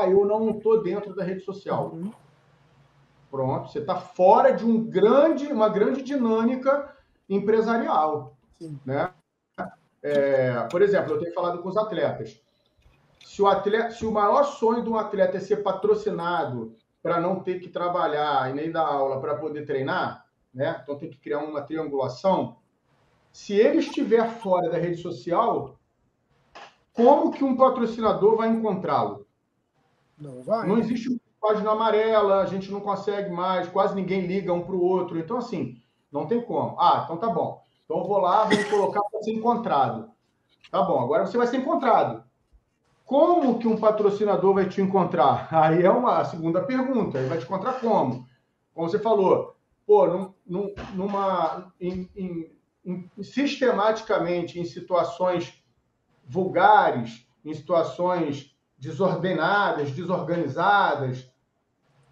Eu não estou dentro da rede social. Pronto, você está fora de uma grande dinâmica empresarial, né? Por exemplo, eu tenho falado com os atletas. Se o maior sonho de um atleta é ser patrocinado para não ter que trabalhar e nem dar aula para poder treinar, né? Então tem que criar uma triangulação. Se ele estiver fora da rede social, como que um patrocinador vai encontrá-lo? Não vai. Não existe página amarela, a gente não consegue mais, quase ninguém liga um para o outro. Então, assim, não tem como. Então tá bom. Então eu vou lá, vou colocar para ser encontrado. Tá bom, agora você vai ser encontrado. Como que um patrocinador vai te encontrar? Aí é uma segunda pergunta. Ele vai te encontrar como? Como você falou, sistematicamente em situações vulgares, em situações desordenadas, desorganizadas.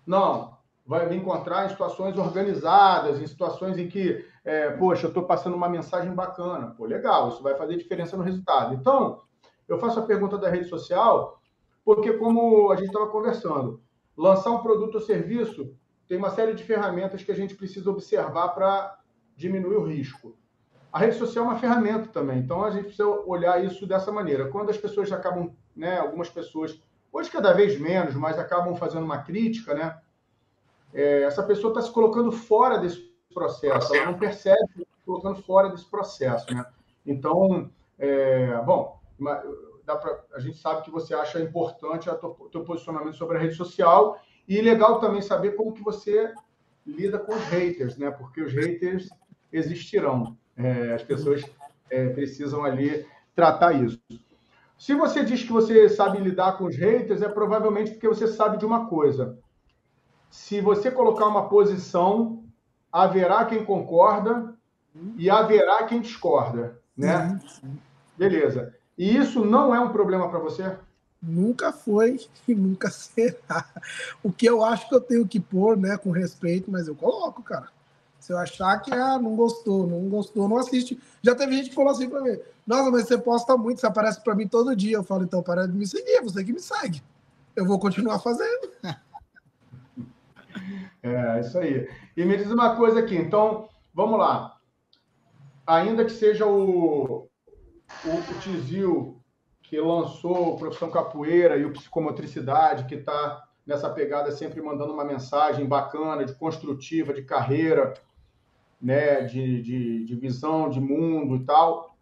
Não, vai me encontrar em situações organizadas, em situações em que, eu estou passando uma mensagem bacana. Legal, isso vai fazer diferença no resultado. Então, eu faço a pergunta da rede social, porque como a gente estava conversando, lançar um produto ou serviço tem uma série de ferramentas que a gente precisa observar para diminuir o risco. A rede social é uma ferramenta também, então a gente precisa olhar isso dessa maneira. Quando as pessoas acabam, né, algumas pessoas, hoje cada vez menos, mas acabam fazendo uma crítica, né? Essa pessoa está se colocando fora desse processo, ela não percebe que está se colocando fora desse processo, né? Então, a gente sabe que você acha importante o teu posicionamento sobre a rede social e legal também saber como que você lida com os haters, né? Porque os haters existirão. As pessoas precisam ali tratar isso. Se você diz que você sabe lidar com os haters, é provavelmente porque você sabe de uma coisa. Se você colocar uma posição, haverá quem concorda e haverá quem discorda, né? Beleza. E isso não é um problema para você? Nunca foi e nunca será. O que eu acho que eu tenho que pôr, né, com respeito, mas eu coloco, cara. Se eu achar que não gostou, não assiste. Já teve gente que falou assim pra mim: nossa, mas você posta muito, você aparece pra mim todo dia. Eu falo: então para de me seguir, você que me segue. Eu vou continuar fazendo. Isso aí. E me diz uma coisa aqui, então, vamos lá. Ainda que seja o Tizil que lançou o Profissão Capoeira e o Psicomotricidade, que está nessa pegada sempre mandando uma mensagem bacana, de construtiva, de carreira, né, de visão de mundo e tal.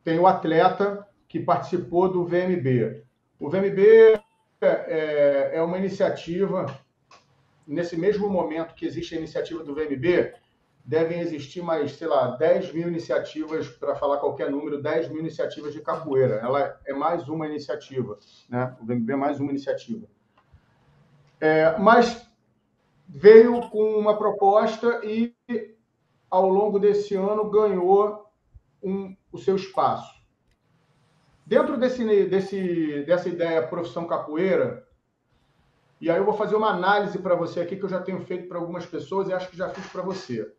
Tem o atleta que participou do VMB. O VMB é uma iniciativa, nesse mesmo momento que existe a iniciativa do VMB, devem existir mais, 10 mil iniciativas, para falar qualquer número, 10 mil iniciativas de capoeira. Ela é mais uma iniciativa, né? O VMB é mais uma iniciativa. Mas veio com uma proposta e, ao longo desse ano, ganhou o seu espaço. Dentro dessa ideia Profissão Capoeira, e aí eu vou fazer uma análise para você aqui que eu já tenho feito para algumas pessoas e acho que já fiz para você.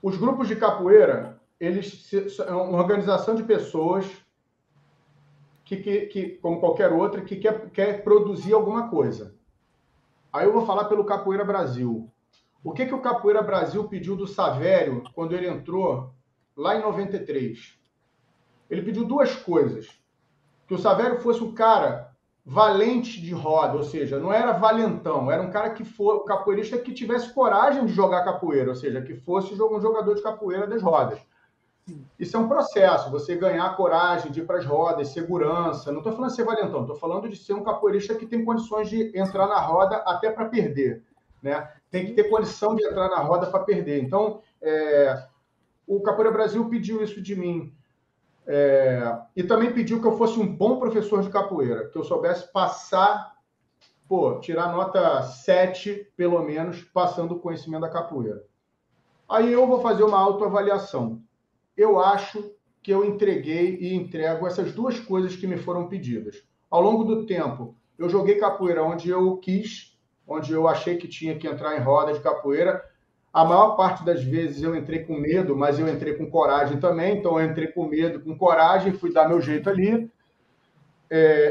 Os grupos de capoeira, eles são uma organização de pessoas que como qualquer outra, que quer produzir alguma coisa. Aí eu vou falar pelo Capoeira Brasil. O que o Capoeira Brasil pediu do Savério quando ele entrou lá em 93? Ele pediu duas coisas. Que o Savério fosse um cara valente de roda, ou seja, não era valentão, era um cara um capoeirista que tivesse coragem de jogar capoeira, ou seja, que fosse um jogador de capoeira das rodas. Isso é um processo, você ganhar coragem de ir para as rodas, segurança. Não estou falando de ser valentão, estou falando de ser um capoeirista que tem condições de entrar na roda até para perder, né? Tem que ter condição de entrar na roda para perder. Então, o Capoeira Brasil pediu isso de mim. E também pediu que eu fosse um bom professor de capoeira, que eu soubesse passar, tirar nota 7, pelo menos, passando o conhecimento da capoeira. Aí eu vou fazer uma autoavaliação. Eu acho que eu entreguei e entrego essas duas coisas que me foram pedidas. Ao longo do tempo, eu joguei capoeira onde eu quis, onde eu achei que tinha que entrar em roda de capoeira. A maior parte das vezes eu entrei com medo, mas eu entrei com coragem também. Então, eu entrei com medo, com coragem, fui dar meu jeito ali.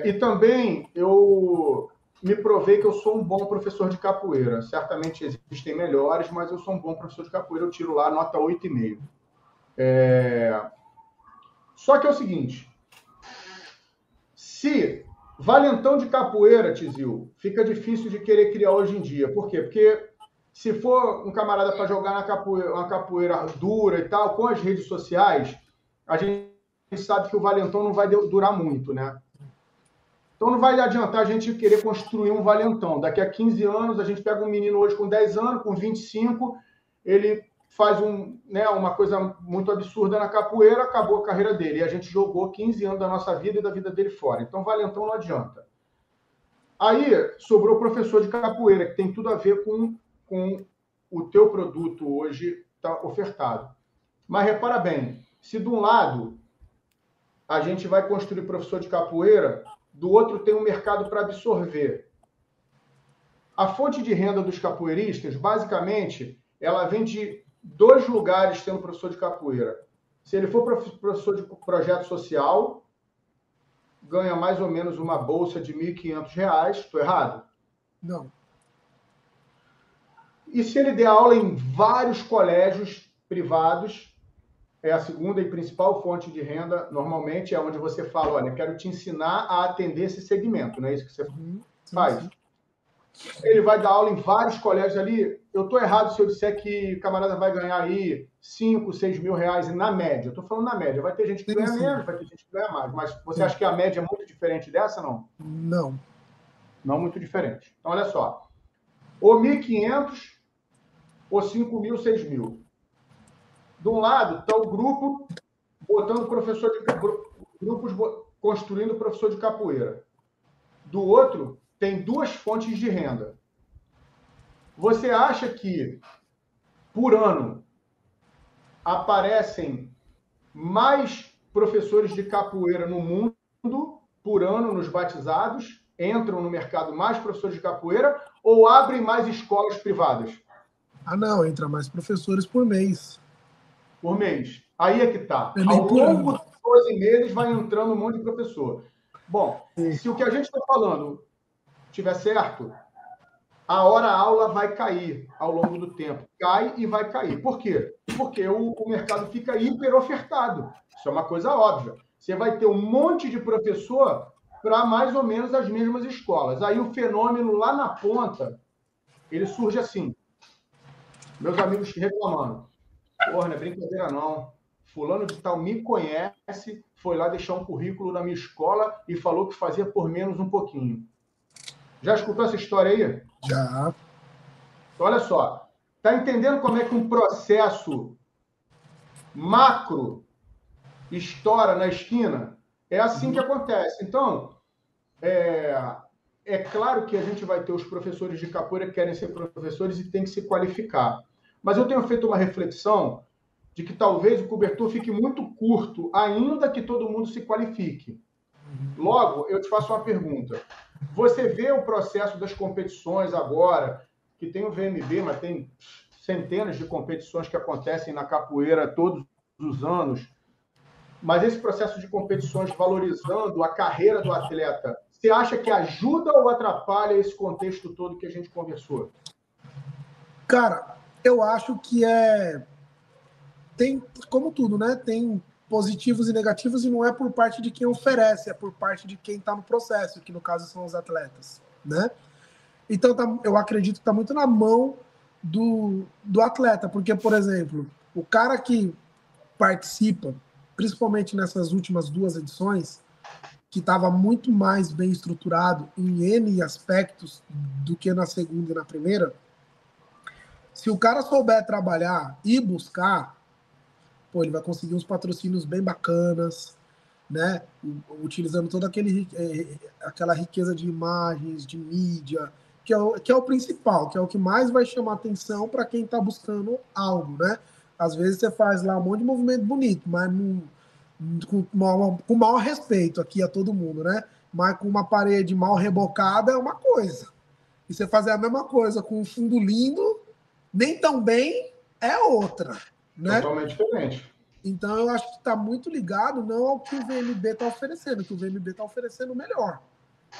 E também eu me provei que eu sou um bom professor de capoeira. Certamente existem melhores, mas eu sou um bom professor de capoeira. Eu tiro lá nota 8,5. Só que é o seguinte, se valentão de capoeira, Tizil, fica difícil de querer criar hoje em dia. Por quê? Porque se for um camarada para jogar uma capoeira dura e tal, com as redes sociais, a gente sabe que o valentão não vai durar muito, né? Então não vai adiantar a gente querer construir um valentão. Daqui a 15 anos, a gente pega um menino hoje com 10 anos, com 25, ele faz uma coisa muito absurda na capoeira, acabou a carreira dele. E a gente jogou 15 anos da nossa vida e da vida dele fora. Então, valentão não adianta. Aí, sobrou o professor de capoeira, que tem tudo a ver com o teu produto hoje está ofertado. Mas repara bem, se de um lado a gente vai construir professor de capoeira, do outro tem um mercado para absorver. A fonte de renda dos capoeiristas, basicamente, ela vem de 2 lugares sendo professor de capoeira. Se ele for professor de projeto social, ganha mais ou menos uma bolsa de R$ 1.500. Estou errado? Não. E se ele der aula em vários colégios privados, é a segunda e principal fonte de renda, normalmente é onde você fala, olha, quero te ensinar a atender esse segmento, não é isso que você faz? Sim. Ele vai dar aula em vários colégios ali. Eu estou errado se eu disser que o camarada vai ganhar aí 5, 6 mil reais na média. Eu estou falando na média. Vai ter gente que ganha menos, vai ter gente que ganha mais. Mas você acha que a média é muito diferente dessa, não? Não. Não muito diferente. Então, olha só. Ou 1.500, ou 5 mil, 6 mil. De um lado está o grupo botando professor de grupos construindo professor de capoeira. Do outro, tem 2 fontes de renda. Você acha que, por ano, aparecem mais professores de capoeira no mundo, por ano, nos batizados, entram no mercado mais professores de capoeira, ou abrem mais escolas privadas? Ah, não, entra mais professores por mês. Por mês. Aí é que está. Ao longo dos 12 meses vai entrando um monte de professor. Bom, se o que a gente está falando tiver certo, a hora-aula vai cair ao longo do tempo. Cai e vai cair. Por quê? Porque o mercado fica hiperofertado. Isso é uma coisa óbvia. Você vai ter um monte de professor para mais ou menos as mesmas escolas. Aí o fenômeno lá na ponta, ele surge assim. Meus amigos reclamando. Porra, não é brincadeira não. Fulano de tal me conhece, foi lá deixar um currículo na minha escola e falou que fazia por menos um pouquinho. Já escutou essa história aí? Já. Então, olha só. Está entendendo como é que um processo macro estoura na esquina? É assim que acontece. Então, é claro que a gente vai ter os professores de capoeira que querem ser professores e tem que se qualificar. Mas eu tenho feito uma reflexão de que talvez o cobertor fique muito curto, ainda que todo mundo se qualifique. Logo, eu te faço uma pergunta. Você vê o processo das competições agora, que tem o VMB, mas tem centenas de competições que acontecem na capoeira todos os anos, mas esse processo de competições valorizando a carreira do atleta, você acha que ajuda ou atrapalha esse contexto todo que a gente conversou? Cara, eu acho que tem, como tudo, né? Tem positivos e negativos e não é por parte de quem oferece, é por parte de quem está no processo, que no caso são os atletas, né? Então, eu acredito que está muito na mão do atleta, porque, por exemplo, o cara que participa, principalmente nessas últimas 2 edições, que estava muito mais bem estruturado em N aspectos do que na segunda e na primeira, se o cara souber trabalhar e buscar, pô, ele vai conseguir uns patrocínios bem bacanas, né? Utilizando toda aquela riqueza de imagens, de mídia, que é o principal, que é o que mais vai chamar atenção para quem está buscando algo, né? Às vezes você faz lá um monte de movimento bonito, mas com o maior respeito aqui a todo mundo, né? Mas com uma parede mal rebocada é uma coisa. E você fazer a mesma coisa com um fundo lindo, nem tão bem, é outra, né? Totalmente diferente. Então eu acho que está muito ligado não ao que o VMB está oferecendo, que o VMB está oferecendo melhor,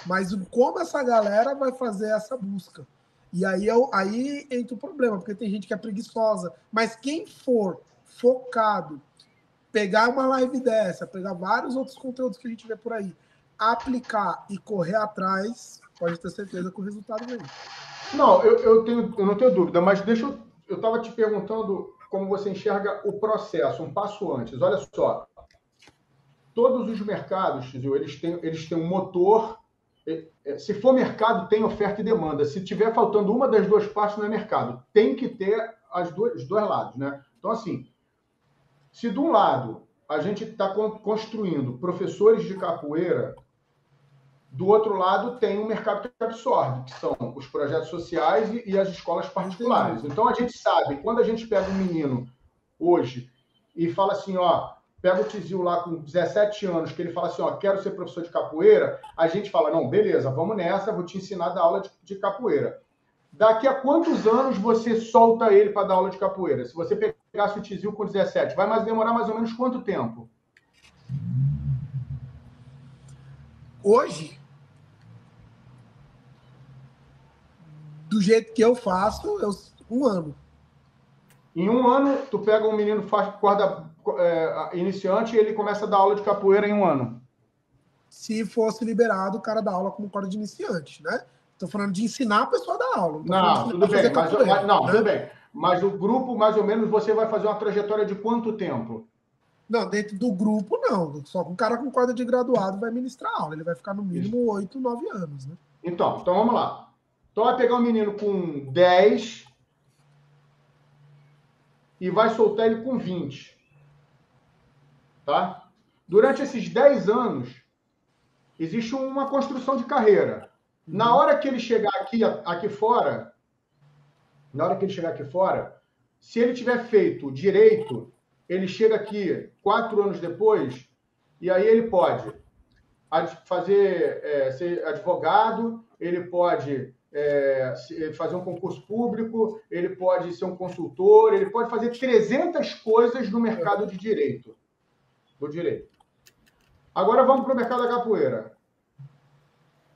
mas como essa galera vai fazer essa busca. E aí entra o problema, porque tem gente que é preguiçosa, mas quem for focado, pegar uma live dessa, pegar vários outros conteúdos que a gente vê por aí, aplicar e correr atrás, pode ter certeza que o resultado vem. Não, eu não tenho dúvida, mas eu estava te perguntando como você enxerga o processo, um passo antes. Olha só, todos os mercados, Tizil, eles têm um motor. Se for mercado, tem oferta e demanda. Se tiver faltando uma das 2 partes, não é mercado. Tem que ter os dois lados, né? Então, assim, se de um lado a gente está construindo professores de capoeira, do outro lado tem um mercado que absorve, que são os projetos sociais e as escolas particulares. Então a gente sabe, quando a gente pega um menino hoje e fala assim, ó, pega o Tizil lá com 17 anos, que ele fala assim, ó, quero ser professor de capoeira, a gente fala, não, beleza, vamos nessa, vou te ensinar a dar aula de capoeira. Daqui a quantos anos você solta ele para dar aula de capoeira? Se você pegasse o Tizil com 17, vai demorar mais ou menos quanto tempo? Hoje, do jeito que eu faço, 1 ano. Em 1 ano, tu pega um menino faz corda iniciante e ele começa a dar aula de capoeira em 1 ano. Se fosse liberado, o cara dá aula como corda de iniciante, né? Estou falando de ensinar a pessoa a dar aula. Não, tudo bem, tudo bem. Mas o grupo, mais ou menos, você vai fazer uma trajetória de quanto tempo? Não, dentro do grupo, não. Só que um cara com corda de graduado vai ministrar aula. Ele vai ficar no mínimo 8, 9 anos, né? Então vamos lá. Então vai pegar um menino com 10 e vai soltar ele com 20. Tá? Durante esses 10 anos, existe uma construção de carreira. Na hora que ele chegar aqui fora, se ele tiver feito direito, ele chega aqui 4 anos depois, e aí ele pode ser advogado, ele pode fazer um concurso público, ele pode ser um consultor, ele pode fazer 300 coisas no mercado de direito. Do direito. Agora vamos para o mercado da capoeira.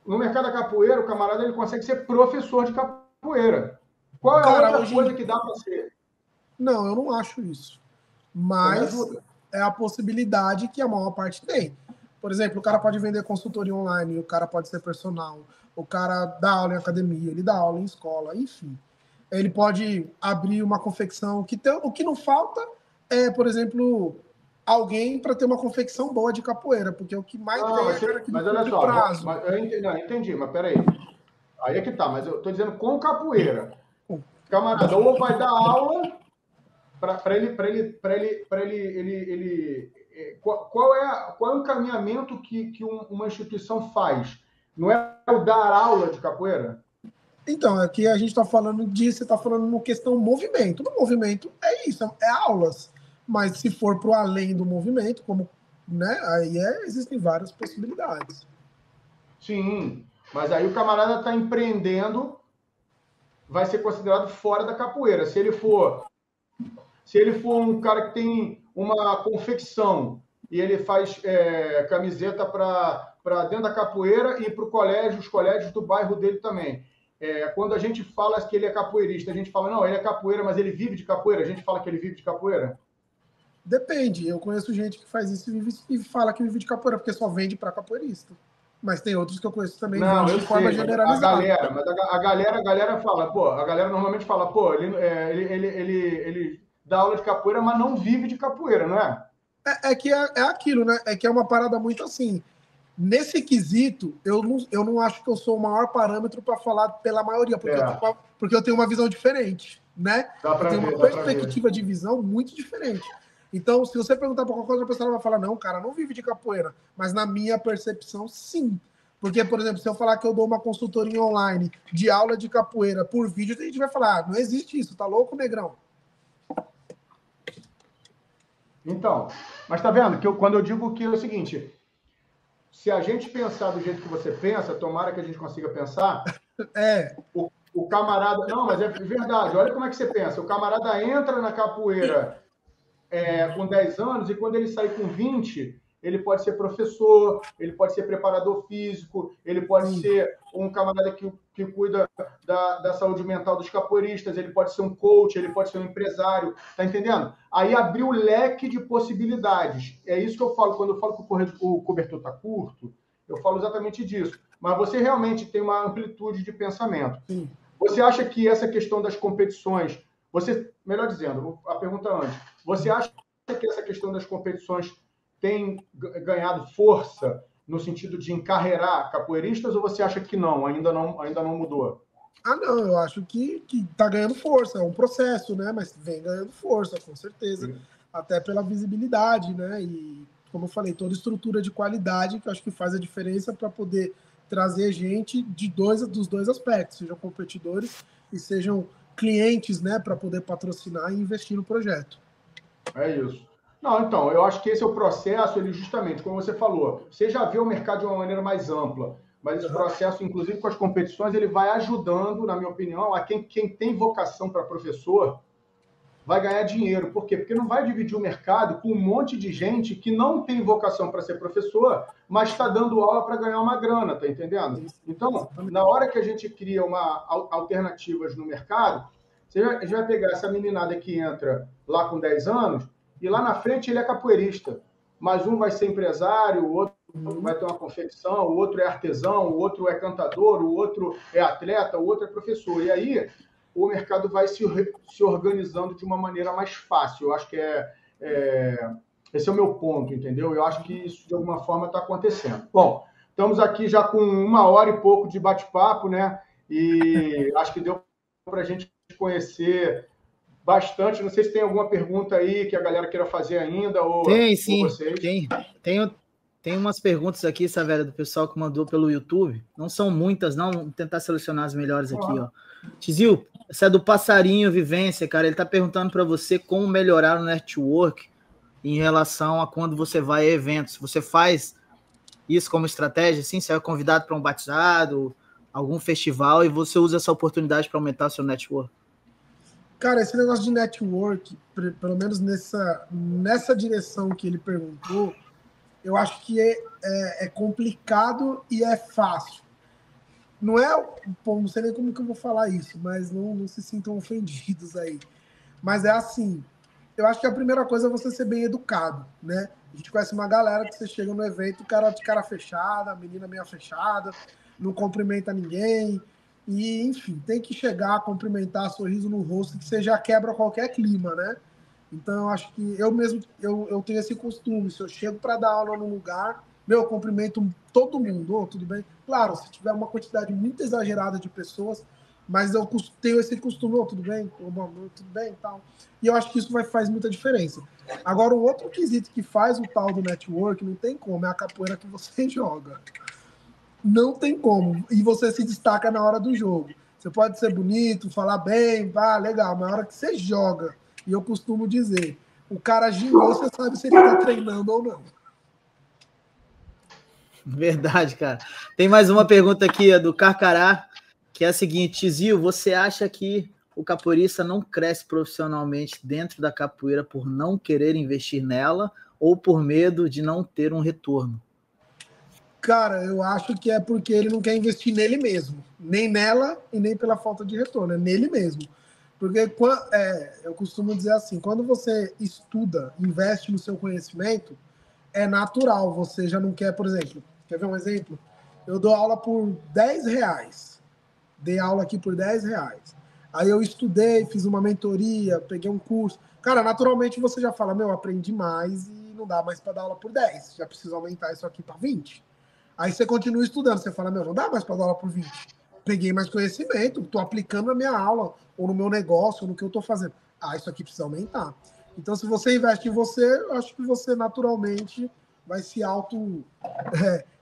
No mercado da capoeira, o camarada ele consegue ser professor de capoeira. Qual é a outra coisa que dá para ser? Não, eu não acho isso. Mas é a possibilidade que a maior parte tem. Por exemplo, o cara pode vender consultoria online, o cara pode ser personal, o cara dá aula em academia, ele dá aula em escola, enfim. Ele pode abrir uma confecção. O que não falta é, por exemplo, alguém para ter uma confecção boa de capoeira, porque o que mais tem é mas olha só, prazo. Eu entendi, mas peraí. Aí é que tá, mas eu estou dizendo com capoeira. Camarada, ou vai dar aula para ele qual é o encaminhamento que uma instituição faz? Não é o dar aula de capoeira? Então, aqui a gente está falando disso, você está falando no questão movimento. No movimento é isso, é aulas. Mas se for para o além do movimento, como, né, aí existem várias possibilidades. Sim, mas aí o camarada está empreendendo, vai ser considerado fora da capoeira. Se ele for um cara que tem uma confecção e ele faz camiseta para dentro da capoeira e para os colégios do bairro dele também. Quando a gente fala que ele é capoeirista, a gente fala, não, ele é capoeira, mas ele vive de capoeira. A gente fala que ele vive de capoeira? Depende. Eu conheço gente que faz isso e fala que vive de capoeira, porque só vende para capoeirista. Mas tem outros que eu conheço também de forma generalizada. A galera fala, pô, a galera normalmente fala, pô, ele dá aula de capoeira, mas não vive de capoeira, não é? É aquilo, né? É que é uma parada muito assim. Nesse quesito, eu não acho que eu sou o maior parâmetro para falar pela maioria, porque eu tenho uma visão diferente, né? Eu tenho uma perspectiva de visão muito diferente. Então, se você perguntar para qualquer outra pessoa, ela vai falar, não, cara, não vive de capoeira. Mas na minha percepção, sim. Porque, por exemplo, se eu falar que eu dou uma consultoria online de aula de capoeira por vídeo, a gente vai falar, não existe isso, tá louco, negrão? Então, mas tá vendo que quando eu digo que é o seguinte, se a gente pensar do jeito que você pensa, tomara que a gente consiga pensar, o camarada... Não, mas é verdade, olha como é que você pensa. O camarada entra na capoeira com 10 anos e quando ele sai com 20, ele pode ser professor, ele pode ser preparador físico, ele pode ser um camarada que cuida da saúde mental dos capoeiristas, ele pode ser um coach, ele pode ser um empresário, tá entendendo? Aí abriu o leque de possibilidades. É isso que eu falo, quando eu falo que o cobertor tá curto, eu falo exatamente disso. Mas você realmente tem uma amplitude de pensamento. Sim. Você acha que essa questão das competições, melhor dizendo, a pergunta antes, você acha que essa questão das competições tem ganhado força no sentido de encarreirar capoeiristas ou você acha que não, ainda não mudou? Não, eu acho que tá ganhando força, é um processo, né? Mas vem ganhando força, com certeza. Sim. Até pela visibilidade, né? E, como eu falei, toda estrutura de qualidade que eu acho que faz a diferença para poder trazer gente dos dois aspectos, sejam competidores e sejam clientes, né? Para poder patrocinar e investir no projeto. É isso. Não, então, eu acho que esse é o processo, ele justamente, como você falou, você já vê o mercado de uma maneira mais ampla, mas esse processo, inclusive com as competições, ele vai ajudando, na minha opinião, a quem tem vocação para professor, vai ganhar dinheiro. Por quê? Porque não vai dividir o mercado com um monte de gente que não tem vocação para ser professor, mas está dando aula para ganhar uma grana, tá entendendo? Então, na hora que a gente cria alternativas no mercado, você vai pegar essa meninada que entra lá com 10 anos, e lá na frente ele é capoeirista. Mas um vai ser empresário, o outro vai ter uma confecção, o outro é artesão, o outro é cantador, o outro é atleta, o outro é professor. E aí o mercado vai se organizando de uma maneira mais fácil. Eu acho que esse é o meu ponto, entendeu? Eu acho que isso, de alguma forma, está acontecendo. Bom, estamos aqui já com 1 hora e pouco de bate-papo, né? E acho que deu para a gente conhecer bastante. Não sei se tem alguma pergunta aí que a galera queira fazer ainda. Tem, sim. Tem umas perguntas aqui, Savério, do pessoal que mandou pelo YouTube. Não são muitas, não. Vamos tentar selecionar as melhores aqui, ó. Tizil, essa é do Passarinho Vivência, cara. Ele tá perguntando para você como melhorar o network em relação a quando você vai a eventos. Você faz isso como estratégia, assim? Você é convidado para um batizado, algum festival, e você usa essa oportunidade para aumentar o seu network? Cara, esse negócio de network, pelo menos nessa direção que ele perguntou, eu acho que é complicado e é fácil. Não não sei nem como que eu vou falar isso, mas não se sintam ofendidos aí. Mas é assim, eu acho que a primeira coisa é você ser bem educado, né? A gente conhece uma galera que você chega no evento, o cara de cara fechada, a menina meio fechada, não cumprimenta ninguém. E, enfim, tem que chegar, cumprimentar, sorriso no rosto, que você já quebra qualquer clima, né? Então, eu acho que eu mesmo eu tenho esse costume. Se eu chego para dar aula num lugar, eu cumprimento todo mundo. Tudo bem? Claro, se tiver uma quantidade muito exagerada de pessoas, mas eu tenho esse costume, tudo bem? Tudo bem e tal. E eu acho que isso faz muita diferença. Agora, o outro quesito que faz o tal do network, não tem como, é a capoeira que você joga. Não tem como. E você se destaca na hora do jogo. Você pode ser bonito, falar bem, legal, mas na hora que você joga, e eu costumo dizer, o cara gingou, você sabe se ele está treinando ou não. Verdade, cara. Tem mais uma pergunta aqui, do Carcará, que é a seguinte: Tizil, você acha que o capoeirista não cresce profissionalmente dentro da capoeira por não querer investir nela ou por medo de não ter um retorno? Cara, eu acho que é porque ele não quer investir nele mesmo. Nem nela e nem pela falta de retorno. É nele mesmo. Porque eu costumo dizer assim, quando você estuda, investe no seu conhecimento, é natural. Você já não quer, por exemplo, quer ver um exemplo? Eu dou aula por R$10. Dei aula aqui por R$10. Aí eu estudei, fiz uma mentoria, peguei um curso. Cara, naturalmente você já fala, meu, aprendi mais e não dá mais para dar aula por 10. Já preciso aumentar isso aqui para 20. Aí você continua estudando, você fala, meu, não dá mais para dar aula por 20. Peguei mais conhecimento, estou aplicando na minha aula, ou no meu negócio, ou no que eu estou fazendo. Ah, isso aqui precisa aumentar. Então, se você investe em você, eu acho que você naturalmente vai se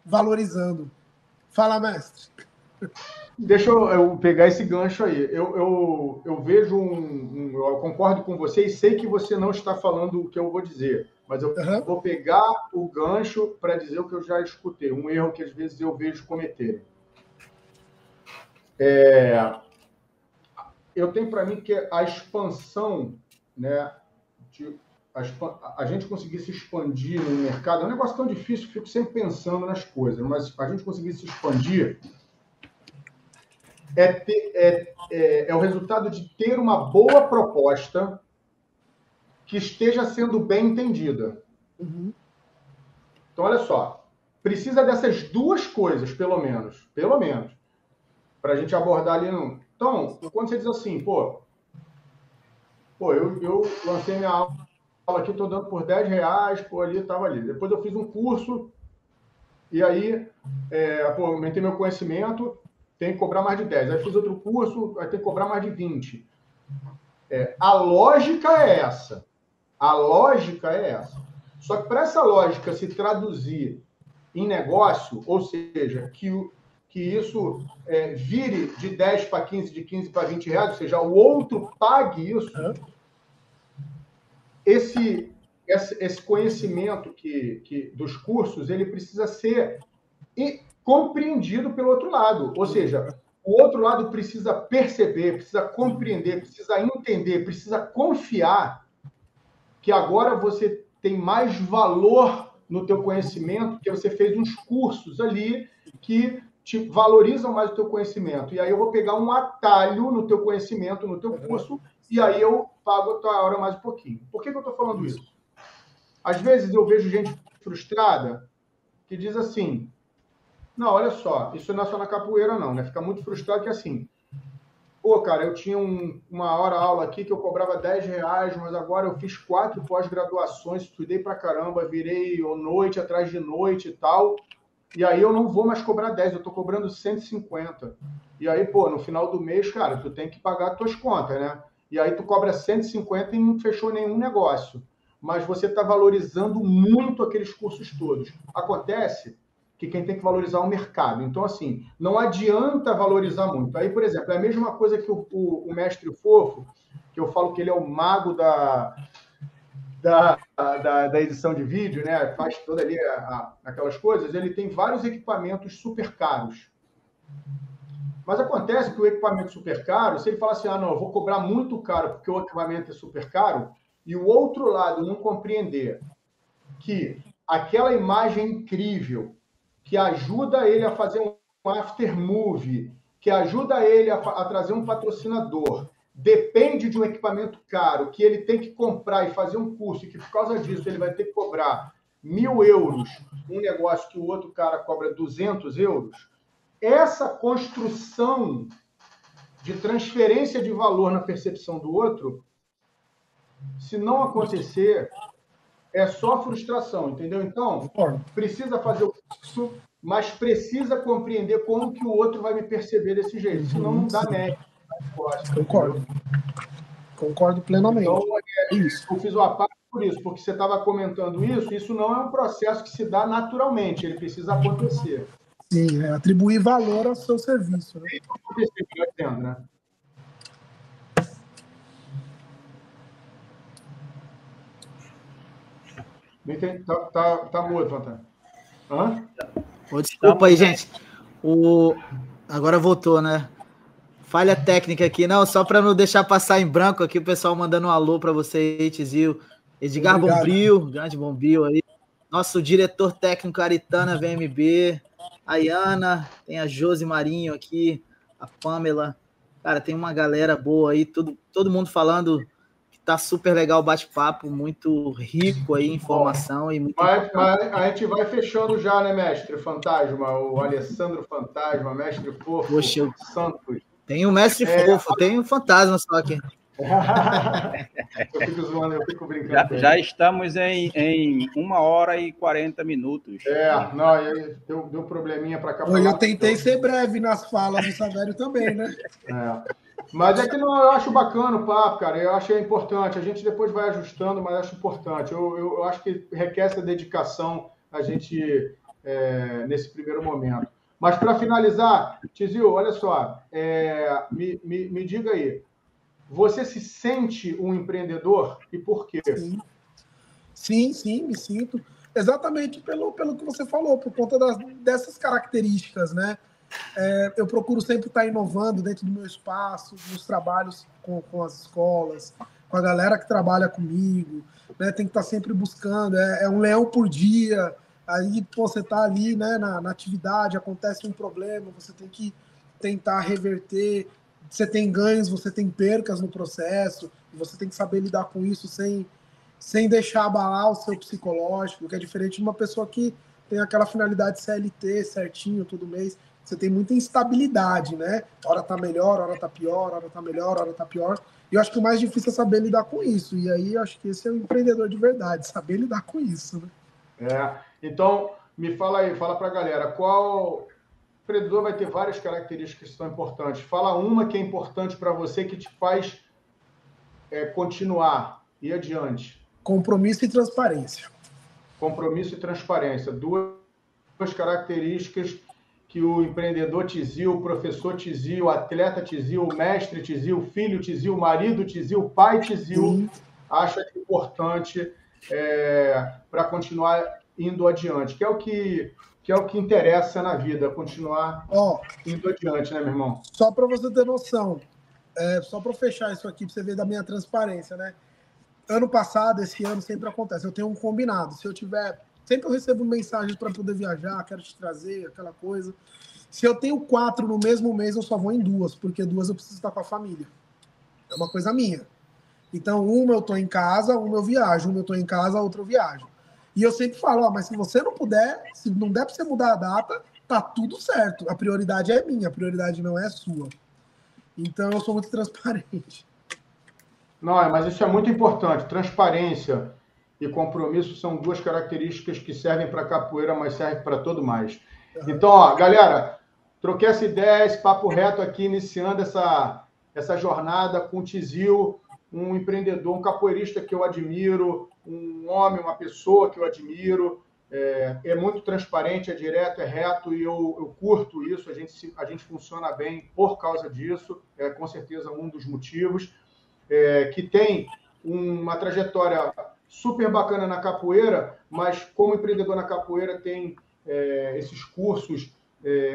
valorizando. Fala, mestre. Deixa eu pegar esse gancho aí. Eu vejo eu concordo com você e sei que você não está falando o que eu vou dizer, mas eu vou pegar o gancho para dizer o que eu já escutei, um erro que às vezes eu vejo cometerem. Eu tenho para mim que a expansão, né, a gente conseguir se expandir no mercado é um negócio tão difícil, fico sempre pensando nas coisas, mas a gente conseguir se expandir é o resultado de ter uma boa proposta que esteja sendo bem entendida. Uhum. Então, olha só, precisa dessas duas coisas, pelo menos, para a gente abordar ali. Então, quando você diz assim, pô, eu lancei minha aula aqui, estou dando por R$10, pô, ali, estava ali. Depois eu fiz um curso, e aí, aumentei meu conhecimento, tem que cobrar mais de 10. Aí fiz outro curso, aí tem que cobrar mais de 20. A lógica é essa. Só que para essa lógica se traduzir em negócio, ou seja, que isso vire de 10 para 15, de 15 para R$20, ou seja, o outro pague isso, esse conhecimento dos cursos, ele precisa ser compreendido pelo outro lado. Ou seja, o outro lado precisa perceber, precisa compreender, precisa entender, precisa confiar que agora você tem mais valor no teu conhecimento, porque você fez uns cursos ali que te valorizam mais o teu conhecimento. E aí eu vou pegar um atalho no teu conhecimento, no teu curso, e aí eu pago a tua hora mais um pouquinho. Por que eu estou falando isso? Às vezes eu vejo gente frustrada que diz assim, não, olha só, isso não é só na capoeira não, né? Fica muito frustrado que assim, pô, cara, eu tinha uma hora aula aqui que eu cobrava R$10, mas agora eu fiz 4 pós-graduações, estudei pra caramba, virei noite atrás de noite e tal, e aí eu não vou mais cobrar 10, eu tô cobrando 150. E aí, pô, no final do mês, cara, tu tem que pagar as tuas contas, né? E aí tu cobra 150 e não fechou nenhum negócio. Mas você está valorizando muito aqueles cursos todos. Acontece que quem tem que valorizar é o mercado. Então, assim, não adianta valorizar muito. Aí, por exemplo, é a mesma coisa que o Mestre Fofo, que eu falo que ele é o mago da edição de vídeo, né? Faz toda ali aquelas coisas. Ele tem vários equipamentos super caros. Mas acontece que o equipamento super caro, se ele fala assim, não, eu vou cobrar muito caro porque o equipamento é super caro, e o outro lado não compreender que aquela imagem incrível que ajuda ele a fazer um after movie, que ajuda ele a trazer um patrocinador, depende de um equipamento caro, que ele tem que comprar e fazer um curso, e que por causa disso ele vai ter que cobrar 1.000 euros, um negócio que o outro cara cobra 200 euros, essa construção de transferência de valor na percepção do outro, se não acontecer, é só frustração, entendeu? Então, precisa fazer o curso, mas precisa compreender como que o outro vai me perceber desse jeito, senão não dá match. Concordo plenamente. Então, eu fiz uma parte por isso, porque você estava comentando isso não é um processo que se dá naturalmente, ele precisa acontecer. Sim, atribuir valor ao seu serviço. Né? Isso acontecer, eu entendo, né? Tá mudo, Fantana. Desculpa aí, gente. Agora voltou, né? Falha técnica aqui. Não, só para não deixar passar em branco aqui, o pessoal mandando um alô para você aí, Tizil. Edgar Bombril, grande Bombril aí. Nosso diretor técnico Aritana VMB. A Iana, tem a Josi Marinho aqui, a Pamela. Cara, tem uma galera boa aí, todo mundo falando que tá super legal o bate-papo, muito rico aí, informação. Mas a gente vai fechando já, né, Mestre Fantasma? O Alessandro Fantasma, Mestre Fofo, Santos. Tem o mestre fofo, tem o fantasma só aqui. Eu fico zoando, eu fico brincando. Já estamos em 1h40. Não, deu probleminha para cá. Eu tentei ser breve nas falas do Savério também, né? Mas é que não, eu acho bacana o papo, cara. Eu acho importante. A gente depois vai ajustando, mas acho importante. Eu acho que requer essa dedicação a gente nesse primeiro momento. Mas para finalizar, Tizil, olha só, me diga aí. Você se sente um empreendedor e por quê? Sim, me sinto. Exatamente pelo que você falou, por conta dessas características, né? Eu procuro sempre estar inovando dentro do meu espaço, nos trabalhos com as escolas, com a galera que trabalha comigo, né? Tem que estar sempre buscando, um leão por dia, aí você está ali, né, na atividade, acontece um problema, você tem que tentar reverter. Você tem ganhos, você tem percas no processo, e você tem que saber lidar com isso sem deixar abalar o seu psicológico, que é diferente de uma pessoa que tem aquela finalidade CLT certinho todo mês. Você tem muita instabilidade, né? Hora tá melhor, hora tá pior, hora tá melhor, hora tá pior. E eu acho que o mais difícil é saber lidar com isso. E aí eu acho que esse é o empreendedor de verdade, saber lidar com isso, né? Então, me fala aí, fala pra galera, qual... O empreendedor vai ter várias características que são importantes. Fala uma que é importante para você, que te faz continuar, ir adiante. Compromisso e transparência. Compromisso e transparência. Duas características que o empreendedor Tizil, o professor Tizil, o atleta Tizil, o mestre Tizil, o filho Tizil, o marido Tizil, o pai Tizil, acha importante para continuar indo adiante, que é o que interessa na vida, continuar indo adiante, né, meu irmão? Só para você ter noção, só para fechar isso aqui, para você ver da minha transparência, né? Ano passado, esse ano, sempre acontece. Eu tenho um combinado. Se eu tiver... Sempre eu recebo mensagens para poder viajar, quero te trazer, aquela coisa. Se eu tenho 4 no mesmo mês, eu só vou em 2, porque 2 eu preciso estar com a família. É uma coisa minha. Então, uma eu estou em casa, uma eu viajo. Uma eu estou em casa, a outra eu viajo. E eu sempre falo, mas se você não puder, se não der para você mudar a data, tá tudo certo. A prioridade é minha, a prioridade não é sua. Então, eu sou muito transparente. Não, mas isso é muito importante. Transparência e compromisso são 2 características que servem para capoeira, mas servem para tudo mais. Então, galera, troquei essa ideia, esse papo reto aqui, iniciando essa jornada com o Tizil, um empreendedor, um capoeirista que eu admiro, um homem, uma pessoa que eu admiro, é muito transparente, é direto, é reto, e eu curto isso, a gente funciona bem por causa disso, é com certeza um dos motivos, que tem uma trajetória super bacana na capoeira, mas como empreendedor na capoeira tem esses cursos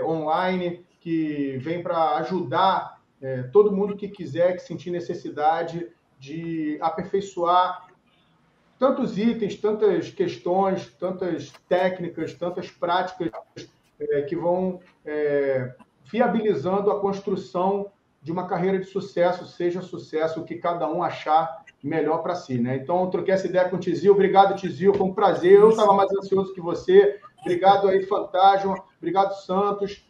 online que vem para ajudar todo mundo que quiser, que sentir necessidade de aperfeiçoar tantos itens, tantas questões, tantas técnicas, tantas práticas que vão viabilizando a construção de uma carreira de sucesso, seja sucesso o que cada um achar melhor para si, né? Então, eu troquei essa ideia com o Tizil. Obrigado, Tizil, foi um prazer. Eu estava mais ansioso que você. Obrigado aí, Fantasma. Obrigado, Santos.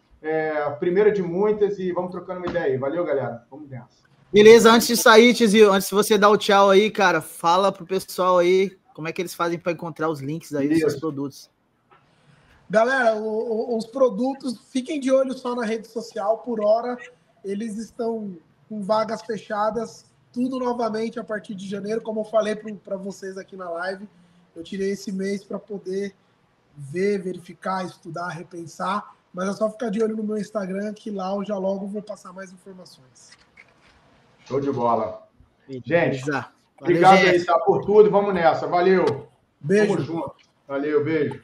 Primeira de muitas e vamos trocando uma ideia aí. Valeu, galera. Vamos nessa. Beleza, antes de sair, Tizil, antes de você dar o tchau aí, cara, fala pro pessoal aí como é que eles fazem para encontrar os links aí dos seus produtos. Galera, os produtos, fiquem de olho só na rede social. Por hora, eles estão com vagas fechadas, tudo novamente a partir de janeiro. Como eu falei para vocês aqui na live, eu tirei esse mês para poder ver, verificar, estudar, repensar. Mas é só ficar de olho no meu Instagram, que lá eu já logo vou passar mais informações. Show de bola. Gente, valeu, obrigado gente. aí, tá, por tudo. Vamos nessa. Valeu. Beijo. Tamo junto. Valeu, beijo.